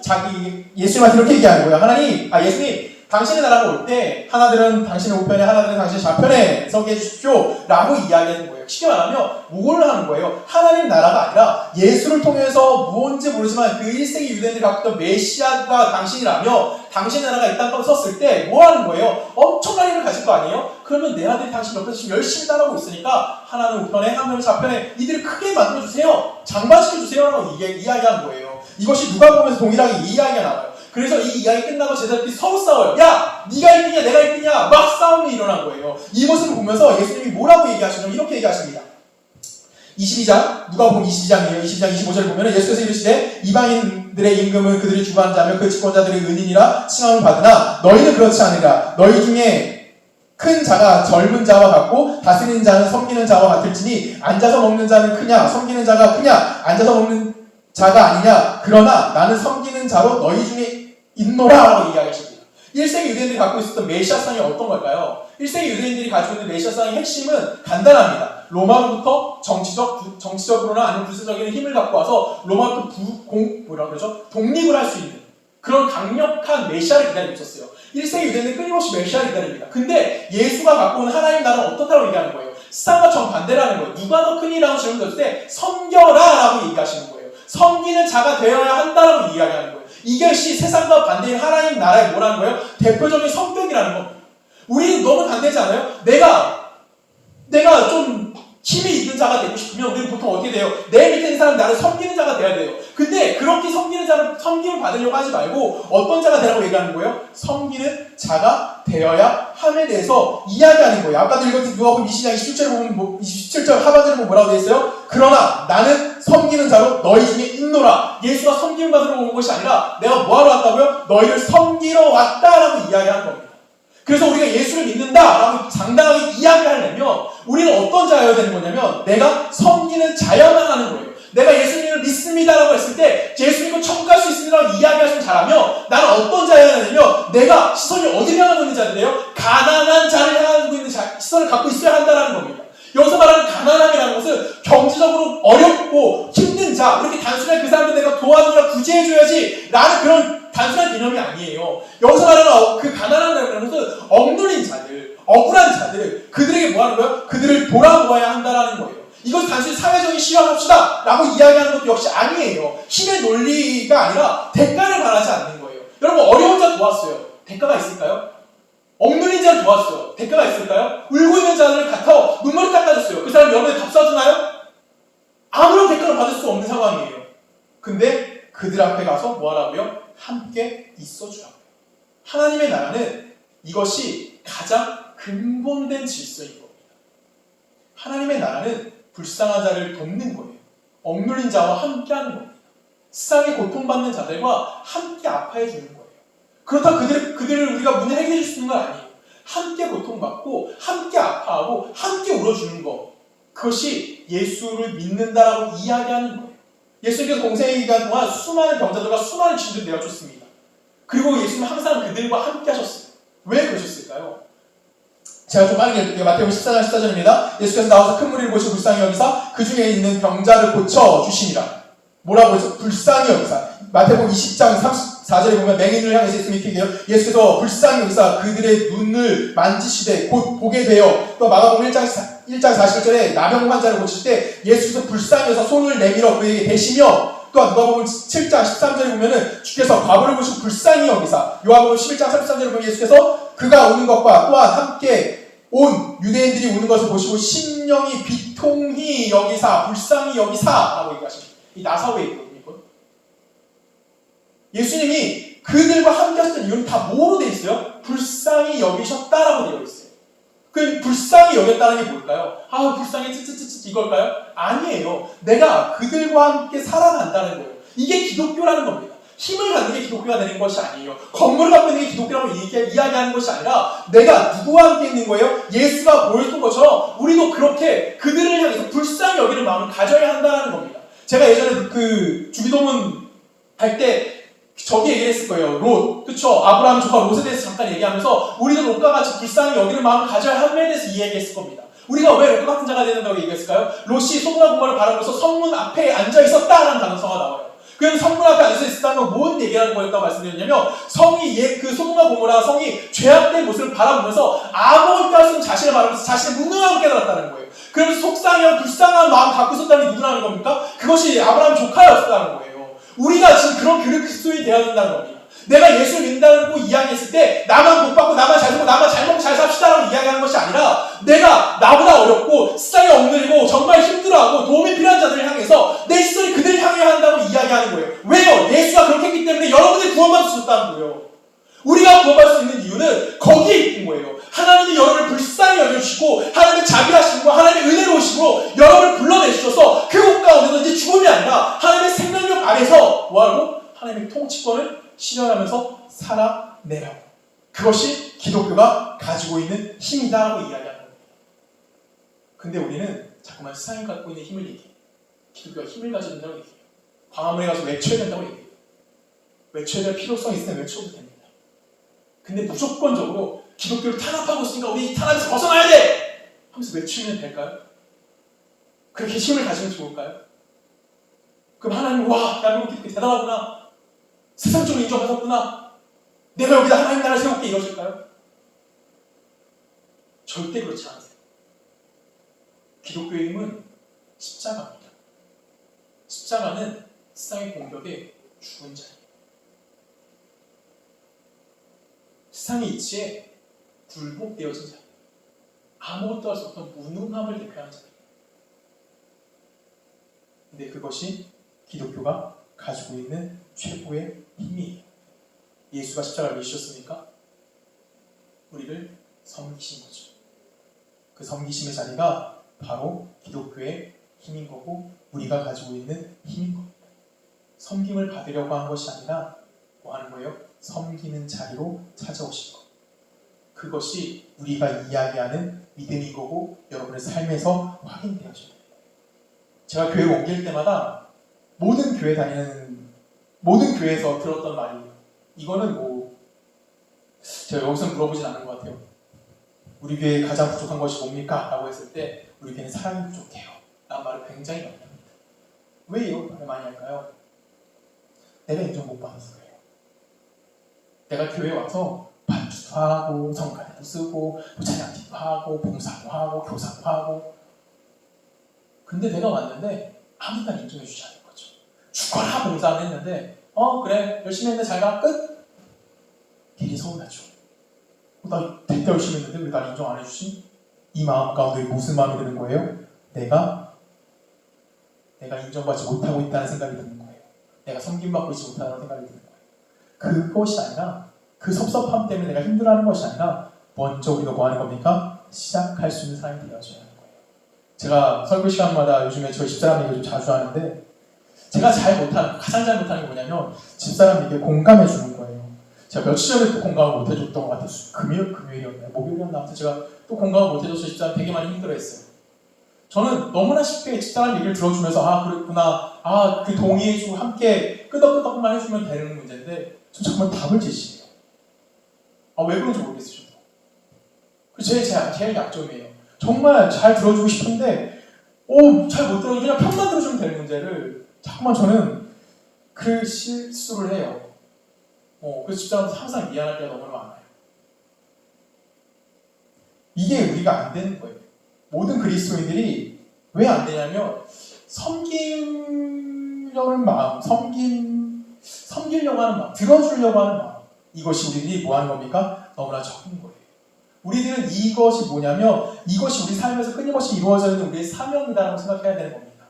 예수님한테 이렇게 얘기하는 거예요. 예수님 당신의 나라가 올 때 하나들은 당신의 우편에 하나들은 당신의 좌편에 서게 해주십시오 라고 이야기하는 거예요. 쉽게 말하면 뭘 하는 거예요? 하나님 나라가 아니라 예수를 통해서 무언지 모르지만 그 1세기 유대인들이 갖고 있던 메시아가 당신이라며 당신 나라가 이 땅에 섰을 때 뭐 하는 거예요? 엄청난 힘을 가질 거 아니에요? 그러면 내 아들이 당신 옆에서 지금 열심히 따라오고 있으니까 하나는 우편에 하나는 좌편에 이들을 크게 만들어주세요. 장관시켜주세요 라고 이야기한 거예요. 이것이 누가복음에서 동일하게 이 이야기가 나와요. 그래서 이 이야기 끝나고 제자들이 서로 싸워요. 야! 네가 1등이야 내가 1등이야 막 싸움이 일어난 거예요. 이 모습을 보면서 예수님이 뭐라고 얘기하시냐면 이렇게 얘기하십니다. 22장 누가복음 22장이에요. 22장 25절을 보면 예수께서 이르시되 이방인들의 임금은 그들이 주관한 자며 그 집권자들의 은인이라 칭함을 받으나 너희는 그렇지 않으라. 너희 중에 큰 자가 젊은 자와 같고 다스리는 자는 섬기는 자와 같을지니 앉아서 먹는 자는 크냐 섬기는 자가 크냐 앉아서 먹는 자가 아니냐. 그러나 나는 섬기는 자로 너희 중에 있노라 라고 이야기하십니다. 1세기 유대인들이 갖고 있었던 메시아상이 어떤 걸까요? 1세기 유대인들이 가지고 있는 메시아상의 핵심은 간단합니다. 로마로부터 정치적으로나 아니면 군사적인 힘을 갖고 와서 로마로부터 독립을 할 수 있는 그런 강력한 메시아를 기다리고 있었어요. 1세기 유대인들은 끊임없이 메시아를 기다립니다. 근데 예수가 갖고 온 하나님 나라는 어떻다고 얘기하는 거예요? 세상과 정반대라는 거예요. 누가 더 크니라고 질문 드렸을 때 섬겨라 라고 얘기하시는 거예요. 섬기는 자가 되어야 한다라고 이야기하는 거예요. 이것이 세상과 반대인 하나님 나라의 뭐라는 거예요? 대표적인 성격이라는 겁니다. 우리는 너무 반대지 않아요? 내가 좀 힘이 있는 자가 되고 싶으면 우리는 보통 어떻게 돼요? 내 밑에 있는 사람 나를 섬기는 자가 돼야 돼요. 근데 그렇게 섬기는 자를 섬김을 받으려고 하지 말고 어떤 자가 되라고 얘기하는 거예요? 섬기는 자가 되어야 함에 대해서 이야기하는 거예요. 아까도 읽었던 누가복음 20장 27절 보면 27절 하반절에 보면 뭐라고 되어 있어요? 그러나 나는 섬기는 자로 너희 중에 있노라. 예수가 섬김을 받으러 온 것이 아니라 내가 뭐하러 왔다고요? 너희를 섬기러 왔다라고 이야기하는 겁니다. 그래서 우리가 예수를 믿는다라고 당당하게 이야기하려면 우리는 어떤 자여야 되는 거냐면 내가 섬기는 자여만 하는 거예요. 내가 예수님을 믿습니다라고 했을 때 예수 믿고 천국 갈 수 있습니다라고 이야기하시면 잘하면 나는 어떤 자여야 되냐면 내가 시선이 어디를 향하고 있는 자들이에요? 가난한 자를 향하고 있는 시선을 갖고 있어야 한다는 겁니다. 여기서 말하는 가난함이라는 것은 경제적으로 어렵고 힘든 자, 이렇게 단순하게 그 사람들 내가 도와주라 구제해줘야지 라는 그런 단순한 개념이 아니에요. 여기서 말하는 그 가난함이라는 것은 억눌린 자들, 억울한 자들, 그들에게 뭐 하는 거예요? 그들을 돌아보아야 한다라는 거예요. 이것 단순히 사회적인 시험합시다 라고 이야기하는 것도 역시 아니에요. 힘의 논리가 아니라 대가를 바라지 않는 거예요. 여러분 어려운 자 도왔어요. 대가가 있을까요? 억눌린 자를 도왔어요. 대가가 있을까요? 울고 있는 자를 갖다 눈물을 닦아줬어요. 그 사람 여러분이 밥 사주나요? 아무런 대가를 받을 수 없는 상황이에요. 근데 그들 앞에 가서 뭐 하라고요? 함께 있어주라고요. 하나님의 나라는 이것이 가장 근본된 질서인 겁니다. 하나님의 나라는 불쌍한 자를 돕는 거예요. 억눌린 자와 함께 하는 겁니다. 세상에 고통받는 자들과 함께 아파해 주는 거예요. 그렇다고 그들을 우리가 문을 해결해 줄 수 있는 건 아니에요. 함께 고통받고 함께 아파하고 함께 울어주는 것, 그것이 예수를 믿는다라고 이야기하는 거예요. 예수님께서 공생의 기간 동안 수많은 병자들과 수많은 진들을 내어줬습니다. 그리고 예수님은 항상 그들과 함께 하셨어요. 왜 그러셨을까요? 제가 좀 빠르게 읽을게요. 마태복음 14장 14절입니다. 예수께서 나와서 큰 무리를 보시고 불쌍히 여기사 그 중에 있는 병자를 고쳐 주시니라. 뭐라고 해서 불쌍히 여기사. 마태복음 20장 34절에 보면 맹인을 향해서 예수님이 이렇게 얘기해요. 예수께서 불쌍히 여기사 그들의 눈을 만지시되 곧 보게 되어, 또 마가복음 1장 41절에 나병 환자를 고칠 때 예수께서 불쌍히 여기사 손을 내밀어 그에게 대시며, 또 누가복음 7장 13절에 보면은 주께서 과부를 보시고 불쌍히 여기사, 요한복음 11장 33절에 보면 예수께서 그가 오는 것과 또한 함께 온 유대인들이 오는 것을 보시고 심령이 비통히 여기사 불쌍히 여기사라고 얘기하십니다. 이 나사로에 있거든요. 예수님이 그들과 함께 하셨던 이유는 다 뭐로 되어 있어요? 불쌍히 여기셨다라고 되어 있어요. 그 불쌍히 여겼다는 게 뭘까요? 아, 불쌍히 찌찌찌찌 이걸까요? 아니에요. 내가 그들과 함께 살아간다는 거예요. 이게 기독교라는 겁니다. 힘을 갖는 게 기독교가 되는 것이 아니에요. 건물을 갖고 있는 게 기독교라고 이야기하는 것이 아니라 내가 누구와 함께 있는 거예요? 예수가 보였던 것처럼 우리도 그렇게 그들을 향해서 불쌍히 여기는 마음을 가져야 한다는 겁니다. 제가 예전에 그 주기도문 할 때 저기 얘기를 했을 거예요. 롯, 그쵸? 아브라함 조카 롯에 대해서 잠깐 얘기하면서 우리도 롯과 같이 불쌍히 여기는 마음을 가져야 함에 대해서 이야기했을 겁니다. 우리가 왜 롯과 같은 자가 되는다고 얘기했을까요? 롯이 소돔과 고모라를 바라보면서 성문 앞에 앉아 있었다라는 단서가 나와요. 그럼 성문 앞에 앉아 있었다는 건 뭔 얘기하는 거였다고 말씀드렸냐면, 성이 그 소돔과 고모라 성이 죄악된 모습을 바라보면서 아무것도 할 수 없는 자신을 바라보면서 자신의 무능함을 깨달았다는 거예요. 그러면서 속상해요, 불쌍한 마음 갖고 있었다는 게 누구라는 겁니까? 그것이 아브라함 조카였다는 거예요. 우리가 지금 그런 그리스도인이 되어야 된다는 겁니다. 내가 예수를 믿는다고 이야기했을 때 나만 복 받고 나만 잘 살고 나만 잘 먹고 잘 삽시다라고 이야기하는 것이 아니라 내가 나보다 어렵고 세상에 억눌리고 정말 힘들어하고 도움이 필요한 자들을 향해서 내 시선이 그들을 향해야 한다고 이야기하는 거예요. 왜요? 예수가 그렇게 했기 때문에 여러분들이 구원받을 수 있다는 거예요. 우리가 구원받을 수 있는 이유는 거기에 있는 거예요. 하나님이 여러분을 불쌍히 여겨주시고 하나님의 자비하심과 하나님의 은혜로우심으로 여러분을 불러내주셔서 그곳 가운데서 이제 죽음이 아니라 하나님의 생명력 아래서 뭐하고? 하나님의 통치권을 실현하면서 살아내라고. 그것이 기독교가 가지고 있는 힘이다라고 이야기하는 겁니다. 근데 우리는 자꾸만 세상이 갖고 있는 힘을 얘기해요. 기독교가 힘을 가져야 된다고 얘기해요. 광화문에 가서 외쳐야 된다고 얘기해요. 외쳐야 될 필요성이 있으면 외쳐도 됩니다. 근데 무조건적으로 기독교를 탄압하고 있으니까 우리 이 탄압에서 벗어나야 돼! 하면서 외치면 될까요? 그렇게 힘을 가지면 좋을까요? 그럼 하나님, 와, 대한민국 기독교 대단하구나. 세상적으로 인정하셨구나. 내가 여기다 하나님 나라를 세울게 이러실까요? 절대 그렇지 않으세요. 기독교의 힘은 십자가입니다. 십자가는 세상의 공격에 죽은 자예요. 세상의 이치에 굴복되어진 자예요. 아무것도 할 수 없던 무능함을 대표하는 자예요. 근데 그것이 기독교가 가지고 있는 최고의 힘이에요. 예수가 십자가를 왜 지셨습니까? 우리를 섬기신 거죠. 그 섬기심의 자리가 바로 기독교의 힘인 거고 우리가 가지고 있는 힘인 겁니다. 섬김을 받으려고 한 것이 아니라 뭐 하는 거예요? 섬기는 자리로 찾아오신 것. 그것이 우리가 이야기하는 믿음인 거고 여러분의 삶에서 확인되어져야 돼요. 제가 교회 옮길 때마다 모든 교회에서 들었던 말이에요. 이거는 제가 여기서 물어보진 않은 것 같아요. 우리 교회에 가장 부족한 것이 뭡니까? 라고 했을 때 우리 교회는 사랑이 부족해요 라는 말을 굉장히 많이 합니다. 왜 이런 말을 많이 할까요? 내가 인정 못 받아서 그래요. 내가 교회에 와서 반주도 하고 성가대도 쓰고 찬양팀도 하고 봉사도 하고 교사도 하고 근데 내가 왔는데 아무도 날 인정해 주지 않는 거죠. 죽거나 봉사는 했는데 그래 열심히 했는데 잘 가 끝? 되게 서운하죠. 나 되게 열심히 했는데 왜 날 인정 안 해주지? 이 마음 가운데 무슨 마음이 드는 거예요? 내가 인정받지 못하고 있다는 생각이 드는 거예요. 내가 섬김받고 있지 못하다는 생각이 드는 거예요. 그것이 아니라 그 섭섭함 때문에 내가 힘들어하는 것이 아니라 먼저 우리가 뭐 하는 겁니까? 시작할 수 있는 사람이 되어줘야 하는 거예요. 제가 설교 시간마다 요즘에 저희 집사람 얘기를 좀 자주 하는데 제가 가장 잘 못하는 게 뭐냐면 집사람에게 공감해 주는 거예요. 제가 며칠 전에 또 공감을 못 해줬던 것 같아요. 금요일이었나요? 목요일이었나? 아무튼 제가 또 공감을 못 해줘서 집사람 되게 많이 힘들어했어요. 저는 너무나 쉽게 집사람 얘기를 들어주면서 그랬구나, 그 동의해주고 함께 끄덕끄덕만 해주면 되는 문제인데 저 정말 답을 제시해요. 왜 그런지 모르겠어요. 제일 약점이에요. 정말 잘 들어주고 싶은데 잘 못 들어주고 그냥 편만 들어주면 되는 문제를 자꾸만 저는 그 실수를 해요. 그래서 집사람한테 항상 미안할 때가 너무 많아요. 이게 우리가 안 되는 거예요. 모든 그리스도인들이 왜 안 되냐면 섬기려는 마음, 섬기려고 하는 마음, 들어주려고 하는 마음 이것이 우리들이 뭐 하는 겁니까? 너무나 적은 거예요. 우리들은 이것이 뭐냐면 이것이 우리 삶에서 끊임없이 이루어져 있는 우리의 사명이다라고 생각해야 되는 겁니다.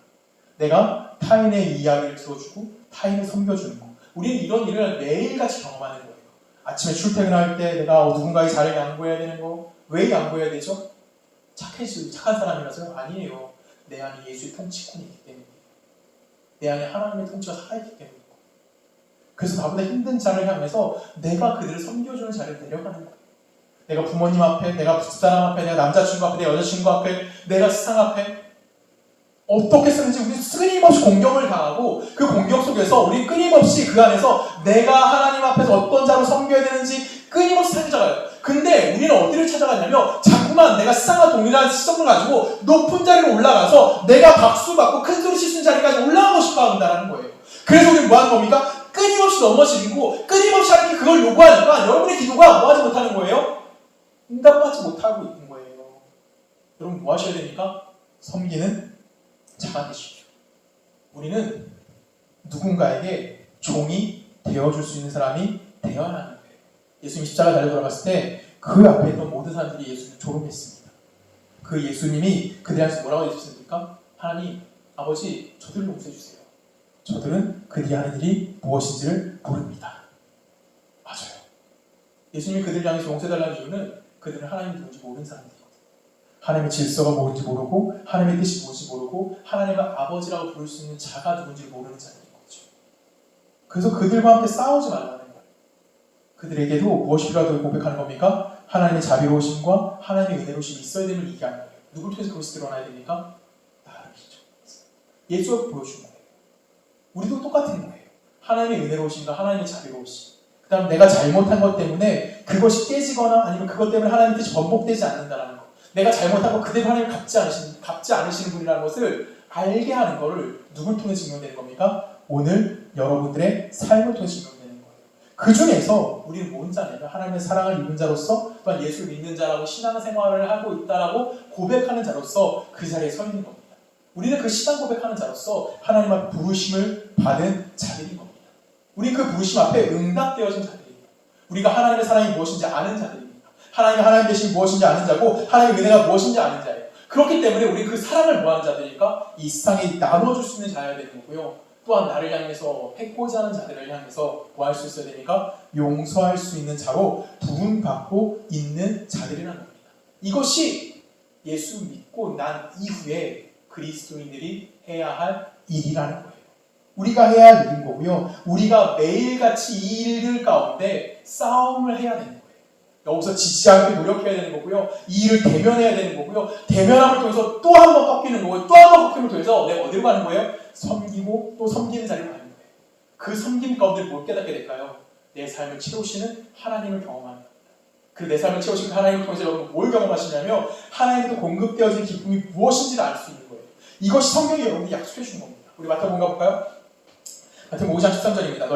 내가 타인의 이야기를 들어주고 타인을 섬겨주는 거. 우리는 이런 일을 매일같이 경험하는 거예요. 아침에 출퇴근할 때 내가 누군가의 자리를 양보해야 되는 거. 왜 양보해야 되죠? 착한 사람이라서요? 아니에요. 내 안에 예수의 통치권이 있기 때문에 내 안에 하나님의 통치가 살아있기 때문에 그래서 나보다 힘든 자를 향해서 내가 그들을 섬겨주는 자리를 내려가는 거예요. 내가 부모님 앞에, 내가 집사람 앞에, 내가 남자친구 앞에, 내 여자친구 앞에, 내가 세상 앞에 어떻게 쓰는지 우리 끊임없이 공경을 당하고 그 공경 속에서 우리 끊임없이 그 안에서 내가 하나님 앞에서 어떤 자로 섬겨야 되는지 끊임없이 찾아가요. 근데 우리는 어디를 찾아가냐면 자꾸만 내가 세상과 동일한 시점을 가지고 높은 자리로 올라가서 내가 박수 받고 큰 소리 씻는 자리까지 올라가고 싶어 한다는 거예요. 그래서 우리는 뭐 하는 겁니까? 끊임없이 넘어지고 끊임없이 하나님께 그걸 요구하니까 여러분의 기도가 뭐 하지 못하는 거예요? 응답받지 못하고 있는 거예요. 여러분 뭐 하셔야 됩니까? 섬기는 자가 되십시오. 우리는 누군가에게 종이 되어줄 수 있는 사람이 되어야 하는 거예요. 예수님 십자가 달려 돌아갔을 때 그 앞에 있던 모든 사람들이 예수님을 조롱했습니다. 그 예수님이 그들한테 뭐라고 해주셨습니까? 하나님, 아버지, 저들을 용서해 주세요. 저들은 그들이 하는 일이 무엇인지를 모릅니다. 맞아요. 예수님이 그들을 향해서 용서해달라는 이유는 그들은 하나님이 누군지 모르는 사람들이거든요. 하나님의 질서가 뭔지 모르고 하나님의 뜻이 뭔지 모르고 하나님을 아버지라고 부를 수 있는 자가 누군지 모르는 자들인 거죠. 그래서 그들과 함께 싸우지 말라는 거예요. 그들에게도 무엇이 필요하다고 고백하는 겁니까? 하나님의 자비로우심과 하나님의 은혜로우심이 있어야 되는 얘기가 아니에요. 누굴 통해서 그것이 드러나야 됩니까? 나를이죠. 예수가 보여준 거예요. 우리도 똑같은 거예요. 하나님의 은혜로우심과 하나님의 자비로우심. 그 다음 내가 잘못한 것 때문에 그것이 깨지거나 아니면 그것 때문에 하나님의 뜻이 번복되지 않는다는 거. 내가 잘못한 거 그대로 하나님 갚지 않으시는 분이라는 것을 알게 하는 것을 누굴 통해 증명되는 겁니까? 오늘 여러분들의 삶을 통해 증명되는 거예요. 그 중에서 우리는 뭔 자냐면 하나님의 사랑을 입은 자로서 또한 예수를 믿는 자라고 신앙생활을 하고 있다라고 고백하는 자로서 그 자리에 서 있는 겁니다. 우리는 그 신앙 고백하는 자로서 하나님 앞에 부르심을 받은 자들인 겁니다. 우리 그 부르심 앞에 응답되어진 자들입니다. 우리가 하나님의 사랑이 무엇인지 아는 자들입니다. 하나님의 하나님 되심이 무엇인지 아는 자고 하나님의 은혜가 무엇인지 아는 자예요. 그렇기 때문에 우리 그 사랑을 뭐하는 자들이니까 이 세상에 나눠줄 수 있는 자여야 되는 거고요. 또한 나를 향해서 해코자 하는 자들을 향해서 뭐 할 수 있어야 되니까 용서할 수 있는 자로 부름받고 있는 자들이라는 겁니다. 이것이 예수 믿고 난 이후에 그리스도인들이 해야 할 일이라는 거예요. 우리가 해야 할 일인 거고요. 우리가 매일같이 이 일들 가운데 싸움을 해야 되는 거예요. 여기서 지치 않게 노력해야 되는 거고요. 이 일을 대면해야 되는 거고요. 대면함을 통해서 또 한 번 꺾이는 거고요. 또 한 번 꺾임을 통해서 내가 어디로 가는 거예요? 섬기고 또 섬기는 자리로 가는 거예요. 그 섬김 가운데 뭘 깨닫게 될까요? 내 삶을 채우시는 하나님을 경험하는 겁니다. 그 내 삶을 채우시는 하나님을 통해서 여러분 뭘 경험하시냐면 하나님도 공급되어진 기쁨이 무엇인지를 알 수 있는 거예요. 이것이 성경이 여러분이 약속해 주는 겁니다. 우리 마태복음 가볼까요? 마태복음 5장 13절입니다.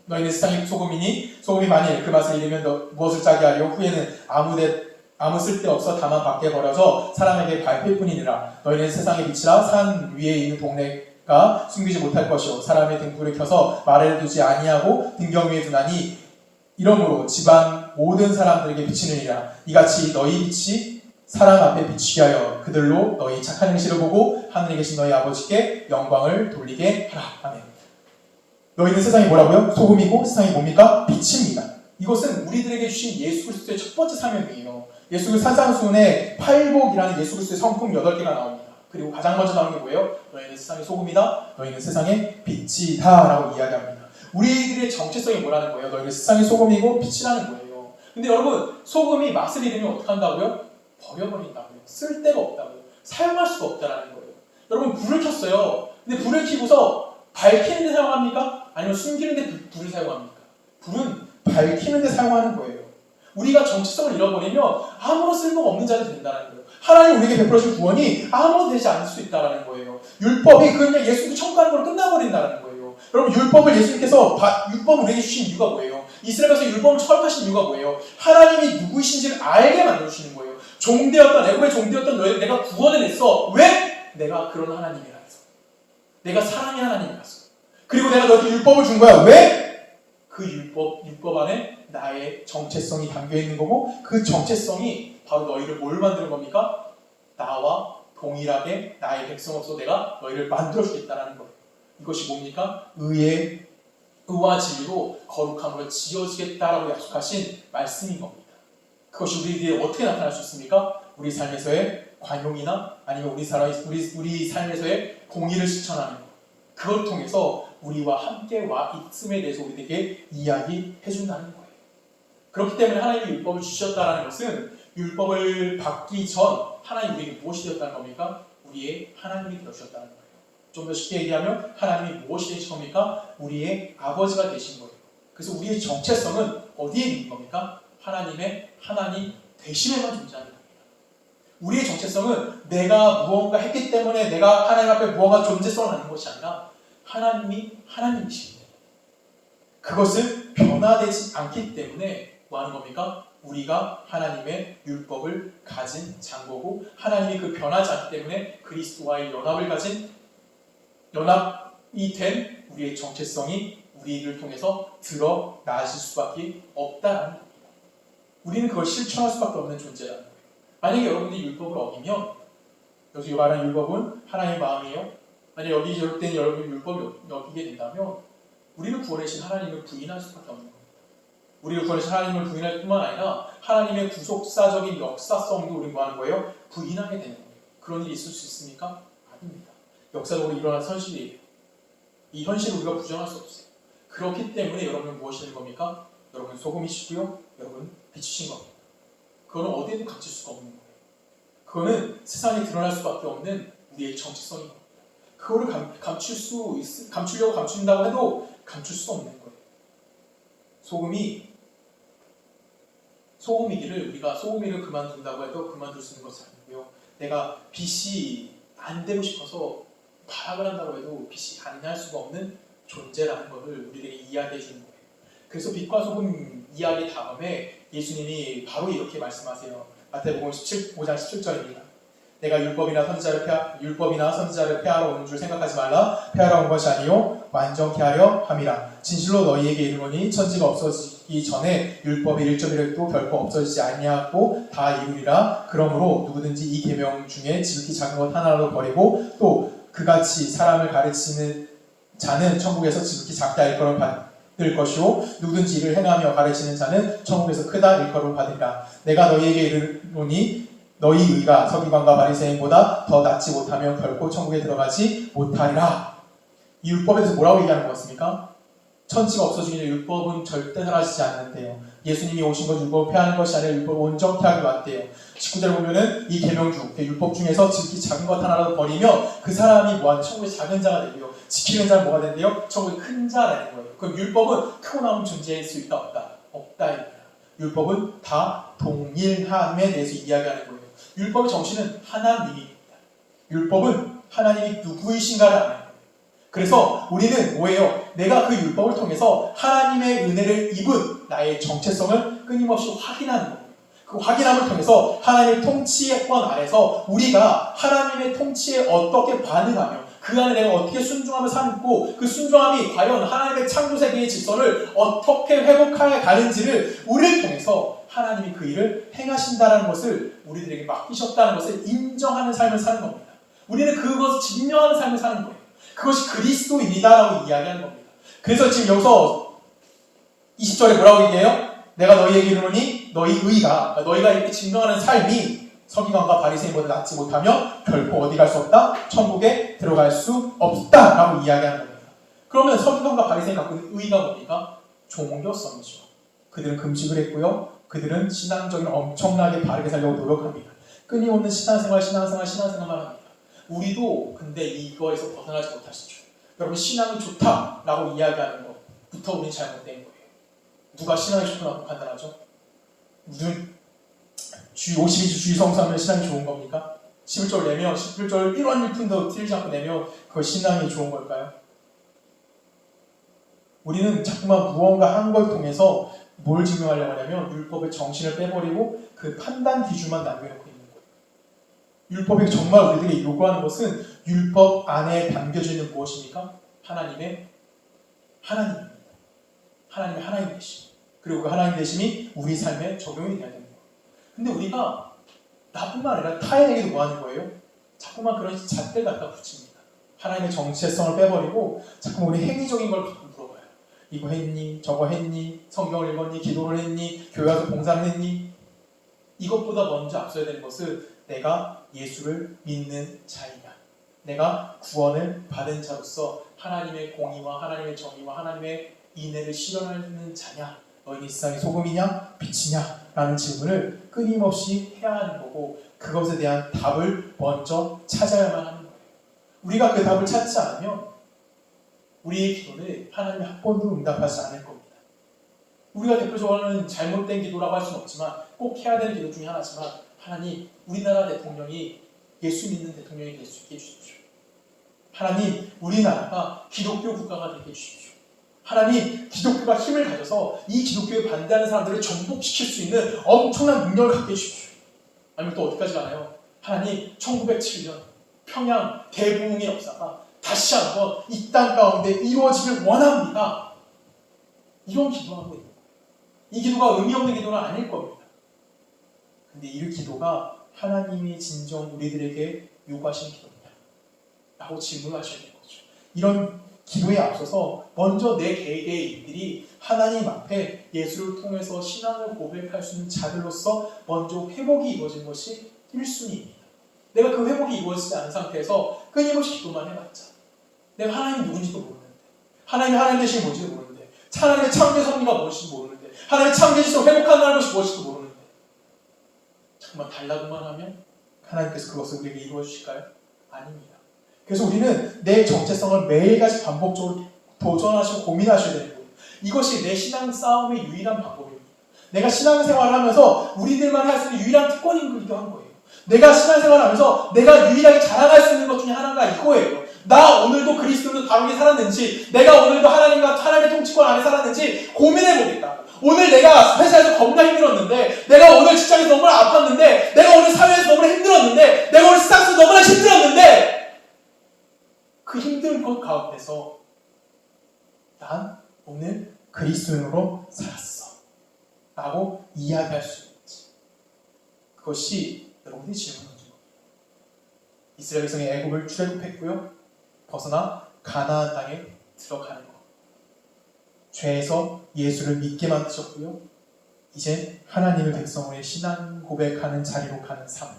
너희는 세상의 소금이니 소금이 만일 그 맛을 잃으면 무엇을 짜게 하려 후에는 아무 쓸데없어 다만 밖에 버려져 사람에게 밟힐 뿐이니라. 너희는 세상의 빛이라 산 위에 있는 동네가 숨기지 못할 것이요 사람의 등불을 켜서 말에 두지 아니하고 등경 위에 두나니 이러므로 집안 모든 사람들에게 비치느니라. 이같이 너희 빛이 사람 앞에 비추게 하여 그들로 너희 착한 행실을 보고 하늘에 계신 너희 아버지께 영광을 돌리게 하라. 아멘. 너희는 세상이 뭐라고요? 소금이고 세상이 뭡니까? 빛입니다. 이것은 우리들에게 주신 예수 그리스도의 첫 번째 사명이에요. 예수 그리스도 산상수훈에 팔복이라는 예수 그리스도의 성품 8개가 나옵니다. 그리고 가장 먼저 나오는 게 뭐예요? 너희는 세상의 소금이다. 너희는 세상의 빛이다. 라고 이야기합니다. 우리들의 정체성이 뭐라는 거예요? 너희는 세상의 소금이고 빛이라는 거예요. 근데 여러분, 소금이 맛을 잃으면 어떻게 한다고요? 버려버린다고요. 쓸데가 없다고요. 사용할 수가 없다는 거예요. 여러분, 불을 켰어요. 근데 불을 켜고서 밝히는 데 사용합니까? 아니면 숨기는 데 불을 사용합니까? 불은 밝히는 데 사용하는 거예요. 우리가 정체성을 잃어버리면 아무런 쓸모가 없는 자가 된다는 거예요. 하나님 우리에게 베풀어준 구원이 아무것도 되지 않을 수 있다는 거예요. 율법이 그냥 예수님이 천국하는 걸로 끝나버린다는 거예요. 여러분, 율법을 예수님께서 율법을 우리에게 주신 이유가 뭐예요? 이스라엘에서 율법을 철학하신 이유가 뭐예요? 하나님이 누구이신지를 알게 만들어주시는 거예요. 종되었던, 애굽의 종되었던 너희를 내가 구원을 했어. 왜? 내가 그런 하나님이라 해서. 내가 사랑의 하나님이라서. 그리고 내가 너한테 율법을 준 거야. 왜? 그 율법 안에 나의 정체성이 담겨있는 거고 그 정체성이 바로 너희를 뭘 만드는 겁니까? 나와 동일하게 나의 백성으로서 내가 너희를 만들어주겠다는 거예요. 이것이 뭡니까? 의와 진리로 거룩함으로 지어지겠다라고 약속하신 말씀인 겁니다. 그것이 우리에게 어떻게 나타날 수 있습니까? 우리 삶에서의 관용이나 아니면 우리 삶에서의 공의를 실천하는 것. 그걸 통해서 우리와 함께 와 있음에 대해서 우리에게 이야기해 준다는 거예요. 그렇기 때문에 하나님이 율법을 주셨다는 것은 율법을 받기 전 하나님이 우리에게 무엇이 되었다는 겁니까? 우리의 하나님이 되어주셨다는 거예요. 좀 더 쉽게 얘기하면 하나님이 무엇이 되신 겁니까? 우리의 아버지가 되신 거예요. 그래서 우리의 정체성은 어디에 있는 겁니까? 하나님의 하나님 되심에만 존재하는 겁니다. 우리의 정체성은 내가 무언가 했기 때문에 내가 하나님 앞에 무언가 존재성을 갖는 것이 아니라 하나님이 하나님이십니다. 그것을 변화되지 않기 때문에 뭐 하는 겁니까? 우리가 하나님의 율법을 가진 장거고 하나님이 그 변하지 않기 때문에 그리스도와의 연합이 된 우리의 정체성이 우리를 통해서 드러나실 수밖에 없다는 겁니다. 우리는 그걸 실천할 수밖에 없는 존재라는 거예요. 만약에 여러분들이 율법을 어기면 여기 말하는 율법은 하나님의 마음이에요. 만약 여기 이럴 때는 여러분이 율법을 어기게 된다면 우리를 구원하신 하나님을 부인할 수밖에 없는 겁니다. 우리를 구원하신 하나님을 부인할 뿐만 아니라 하나님의 구속사적인 역사성도 우리는 뭐 하는 거예요? 부인하게 되는 거예요. 그런 일이 있을 수 있습니까? 아닙니다. 역사적으로 일어난 현실이에요. 이 현실을 우리가 부정할 수 없어요. 그렇기 때문에 여러분은 무엇이 되는 겁니까? 여러분 소금이시고요. 여러분 빛이신 겁니다. 그거는 어디에도 감출 수가 없는 거예요. 그거는 세상에 드러날 수밖에 없는 우리의 정체성인 겁니다. 그거를 감추려고 감춘다고 해도 감출 수 없는 거예요. 소금이기를 우리가 소금이를 그만둔다고 해도 그만둘 수 있는 것은 아니고요. 내가 빛이 안 되고 싶어서 발악을 한다고 해도 빛이 안 날 수가 없는 존재라는 것을 우리에게 이야기해 주는 거예요. 그래서 빛과 소금 이야기 다음에 예수님이 바로 이렇게 말씀하세요. 마태복음 5장 17절입니다. 내가 율법이나 선지자를 폐하러 오는 줄 생각하지 말라. 폐하러 온 것이 아니요 완전케 하려 함이라. 진실로 너희에게 이르노니 천지가 없어지기 전에 율법의 1.1획도 결코 없어지지 아니하고 다 이루리라. 그러므로 누구든지 이 계명 중에 지극히 작은 것 하나라도 버리고 또 그같이 사람을 가르치는 자는 천국에서 지극히 작다 일컬음 받을 것이요 누구든지 이를 행하며 가르치는 자는 천국에서 크다 일컬음 받으리라. 내가 너희에게 이르노니 너희 의가 서기관과 바리새인보다 더 낫지 못하면 결코 천국에 들어가지 못하리라. 이 율법에서 뭐라고 얘기하는 것 같습니까? 천지가 없어지기 전에 율법은 절대 사라지지 않는데요. 예수님이 오신 것 율법을 폐하는 것이 아니라 율법을 온전케 하기 왔대요. 19절에 보면은 이 계명중, 율법 중에서 지극히 작은 것 하나라도 버리면 그 사람이 뭐하는 천국의 작은 자가 되고요. 지키는 자는 뭐가 된대요? 천국의 큰 자가 되는 거예요. 그럼 율법은 크고 나면 존재할 수 있다 없다? 없다입니다. 율법은 다 동일함에 대해서 이야기하는 거예요. 율법의 정신은 하나님입니다. 율법은 하나님이 누구이신가를 아는 거예요. 그래서 우리는 뭐예요? 내가 그 율법을 통해서 하나님의 은혜를 입은 나의 정체성을 끊임없이 확인하는 거예요. 그 확인함을 통해서 하나님의 통치권 안에서 우리가 하나님의 통치에 어떻게 반응하며 그 안에 내가 어떻게 순종하며 살고 그 순종함이 과연 하나님의 창조세계의 질서를 어떻게 회복하여 가는지를 우리를 통해서 하나님이 그 일을 행하신다는 것을 우리들에게 맡기셨다는 것을 인정하는 삶을 사는 겁니다. 우리는 그것을 증명하는 삶을 사는 거예요. 그것이 그리스도인이다라고 이야기하는 겁니다. 그래서 지금 여기서 20절에 뭐라고 얘기해요? 내가 너희에게 이르노니 너희 의가 너희가 이렇게 증명하는 삶이 서기관과 바리새인보다 낫지 못하면 결코 어디 갈 수 없다? 천국에 들어갈 수 없다라고 이야기하는 겁니다. 그러면 서기관과 바리새인 갖고 있는 의가 뭡니까? 종교성이죠. 그들은 금식을 했고요. 그들은 신앙적인 엄청나게 바르게 살려고 노력합니다. 끊임없는 신앙생활만 합니다. 우리도 근데 이거에서 벗어나지 못하시죠. 여러분 신앙이 좋다라고 이야기하는 것부터 우리는 잘못된 거예요. 누가 신앙이 좋다고 판단하죠? 무슨 52주 주의 성수하면 신앙이 좋은 겁니까? 11절 내면 11절 1원 1푼도 틀리지 않고 내면 그거 신앙이 좋은 걸까요? 우리는 자꾸만 무언가 한 걸 통해서 뭘 증명하려고 하냐면 율법의 정신을 빼버리고 그 판단 기준만 남겨놓고 있는 거예요. 율법이 정말 우리들이 요구하는 것은 율법 안에 담겨져 있는 무엇입니까? 하나님입니다. 하나님의 하나님 되심. 그리고 그 하나님 되심이 우리 삶에 적용이 돼야 됩니다. 근데 우리가 나뿐만 아니라 타인에게도 뭐 하는 거예요? 자꾸만 그런 잣대 갖다 붙입니다. 하나님의 정체성을 빼버리고 자꾸 우리 행위적인 걸 갖고 물어봐요. 이거 했니? 저거 했니? 성경을 읽었니? 기도를 했니? 교회 와서 봉사를 했니? 이것보다 먼저 앞서야 되는 것은 내가 예수를 믿는 자이냐, 내가 구원을 받은 자로서 하나님의 공의와 하나님의 정의와 하나님의 인애를 실현하는 자냐, 너희는 이 세상의 소금이냐 빛이냐 라는 질문을 끊임없이 해야 하는 거고, 그것에 대한 답을 먼저 찾아야만 하는 거예요. 우리가 그 답을 찾지 않으면 우리의 기도는 하나님이 한 번도 응답하지 않을 겁니다. 우리가 대표적으로 하는 잘못된 기도라고 할 수는 없지만 꼭 해야 되는 기도 중에 하나지만, 하나님 우리나라 대통령이 예수 믿는 대통령이 될 수 있게 해주십시오. 하나님 우리나라가 기독교 국가가 되게 해주십시오. 하나님 기독교가 힘을 가져서 이 기독교에 반대하는 사람들을 정복시킬 수 있는 엄청난 능력을 갖게 해주십시오. 아니면 또 어디까지 가나요? 하나님 1907년 평양 대부흥의 역사가 다시 한번 이 땅 가운데 이루어지길 원합니다. 이런 기도하고 있는 거예요. 이 기도가 의미 없는 기도는 아닐 겁니다. 근데 이 기도가 하나님이 진정 우리들에게 요구하시는 기도냐 라고 질문하셔야 되는 거죠. 이런 기도에 앞서서 먼저 내 개개의 일들이 하나님 앞에 예수를 통해서 신앙을 고백할 수 있는 자들로서 먼저 회복이 이루어진 것이 1순위입니다. 내가 그 회복이 이루어지지 않은 상태에서 끊임없이 기도만 해봤자 내가 하나님이 누군지도 모르는데, 하나님이 하나님 되신 뭔지도 모르는데, 하나님의 창조의 섭리가 무엇인지 모르는데, 하나님의 창조의 질서 회복한다는 것이 무엇인지도 모르는데, 정말 달라고만 하면 하나님께서 그것을 우리에게 이루어 주실까요? 아닙니다. 그래서 우리는 내 정체성을 매일같이 반복적으로 도전하시고 고민하셔야 되는 거예요. 이것이 내 신앙 싸움의 유일한 방법입니다. 내가 신앙생활을 하면서 우리들만 할 수 있는 유일한 특권이기도 한 거예요. 내가 신앙생활을 하면서 내가 유일하게 자랑할 수 있는 것 중에 하나가 이거예요. 나 오늘도 그리스도로 바르게 살았는지, 내가 오늘도 하나님과 하나님의 통치권 안에 살았는지 고민해보겠다. 오늘 내가 회사에서 겁나 힘들었는데, 내가 오늘 직장에서 너무나 아팠는데, 내가 오늘 사회에서 너무나 힘들었는데, 내가 오늘 세상에서 너무나 힘들었는데, 그 힘든 것 가운데서 난 오늘 그리스도인으로 살았어 라고 이야기할 수 있지. 그것이 여러분들이 질문하는 겁니다. 이스라엘 백성이 애굽을 출애굽했고요, 벗어나 가나안 땅에 들어가는 것, 죄에서 예수를 믿게 만드셨고요, 이제 하나님의 백성의 신앙 고백하는 자리로 가는 삶,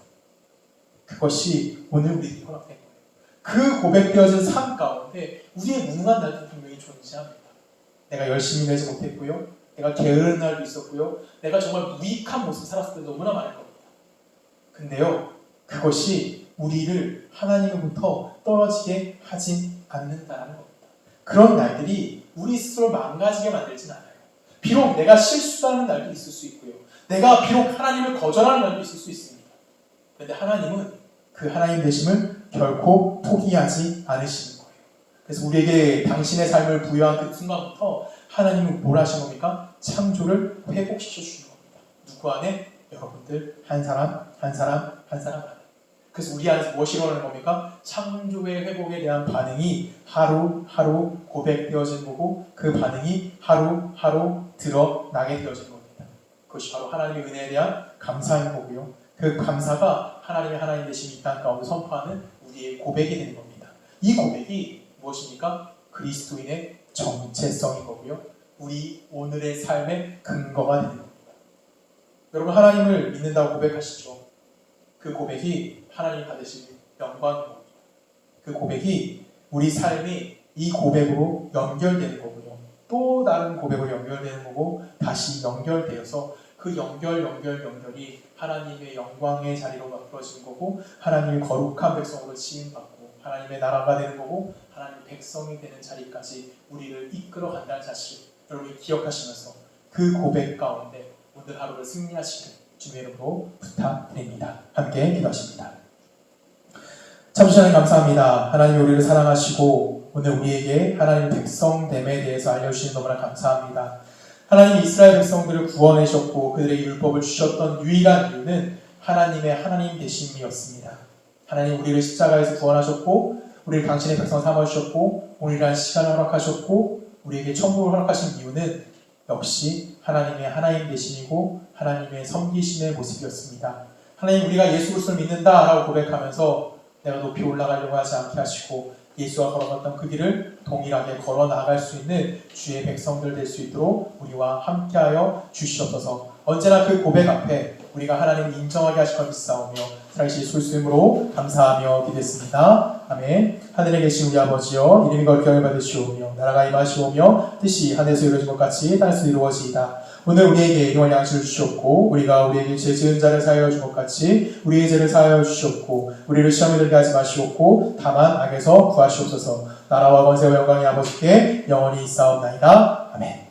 그것이 오늘 우리에게 허락된 거예요. 그 고백되어진 삶 가운데 우리의 무능한 날도 분명히 존재합니다. 내가 열심히 내지 못했고요, 내가 게으른 날도 있었고요, 내가 정말 무익한 모습을 살았을 때 너무나 많을 겁니다. 근데요, 그것이 우리를 하나님으로부터 떨어지게 하진 않는다는 겁니다. 그런 날들이 우리 스스로 망가지게 만들진 않아요. 비록 내가 실수하는 날도 있을 수 있고요, 내가 비록 하나님을 거절하는 날도 있을 수 있습니다. 그런데 하나님은 그 하나님 되심을 결코 포기하지 않으시는 거예요. 그래서 우리에게 당신의 삶을 부여한 그 순간부터 하나님은 뭘 하신 겁니까? 창조를 회복시켜 주시는 겁니다. 누구 안에? 여러분들 한 사람 한 사람 한 사람 안에. 그래서 우리 안에서 무엇이 일어나는 겁니까? 창조의 회복에 대한 반응이 하루하루 고백되어진 거고, 그 반응이 하루하루 드러나게 되어진 겁니다. 그것이 바로 하나님의 은혜에 대한 감사인 거고요, 그 감사가 하나님의 하나님 되심이 이 땅 가운데 선포하는 우리의 고백이 되는 겁니다. 이 고백이 무엇입니까? 그리스도인의 정체성인 거고요, 우리 오늘의 삶의 근거가 되는 겁니다. 여러분, 하나님을 믿는다고 고백하시죠? 그 고백이 하나님 받으실 영광인 겁니다. 그 고백이 우리 삶이 이 고백으로 연결되는 거고요, 또 다른 고백으로 연결되는 거고, 다시 연결되어서 그 연결이 하나님의 영광의 자리로 만들어지는 거고, 하나님의 거룩한 백성으로 지음받고 하나님의 나라가 되는 거고, 하나님의 백성이 되는 자리까지 우리를 이끌어 간다는 사실 여러분이 기억하시면서 그 고백 가운데 오늘 하루를 승리하시길 주님의 이름으로 부탁드립니다. 함께 기도하십니다. 참 주님 감사합니다. 하나님 우리를 사랑하시고 오늘 우리에게 하나님 백성됨에 대해서 알려주신 너무나 감사합니다. 하나님 이스라엘 백성들을 구원하셨고 그들에게 율법을 주셨던 유일한 이유는 하나님의 하나님 되심이었습니다. 하나님 우리를 십자가에서 구원하셨고 우리를 당신의 백성 삼아주셨고 오늘이라는 시간을 허락하셨고 우리에게 천국을 허락하신 이유는 역시 하나님의 하나님 되심이고 하나님의 섬기심의 모습이었습니다. 하나님 우리가 예수 그리스도를 믿는다라고 고백하면서 내가 높이 올라가려고 하지 않게 하시고 예수가 걸어갔던 그 길을 동일하게 걸어 나갈 수 있는 주의 백성들 될 수 있도록 우리와 함께하여 주시옵소서. 언제나 그 고백 앞에 우리가 하나님을 인정하게 하실 것 믿사오며 살아계신 예수 이름으로 감사하며 기도했습니다. 아멘. 하늘에 계신 우리 아버지여, 이름이 거룩하게 받으시오며 나라가 임하시오며 뜻이 하늘에서 이루어진 것 같이 땅에서 이루어지이다. 오늘 우리에게 일용할 양식을 주셨고 우리가 우리에게 죄 지은 자를 사하여 준 것 같이 우리의 죄를 사하여 주셨고 우리를 시험에 들게 하지 마시옵고 다만 악에서 구하시옵소서. 나라와 권세와 영광이 아버지께 영원히 있사옵나이다. 아멘.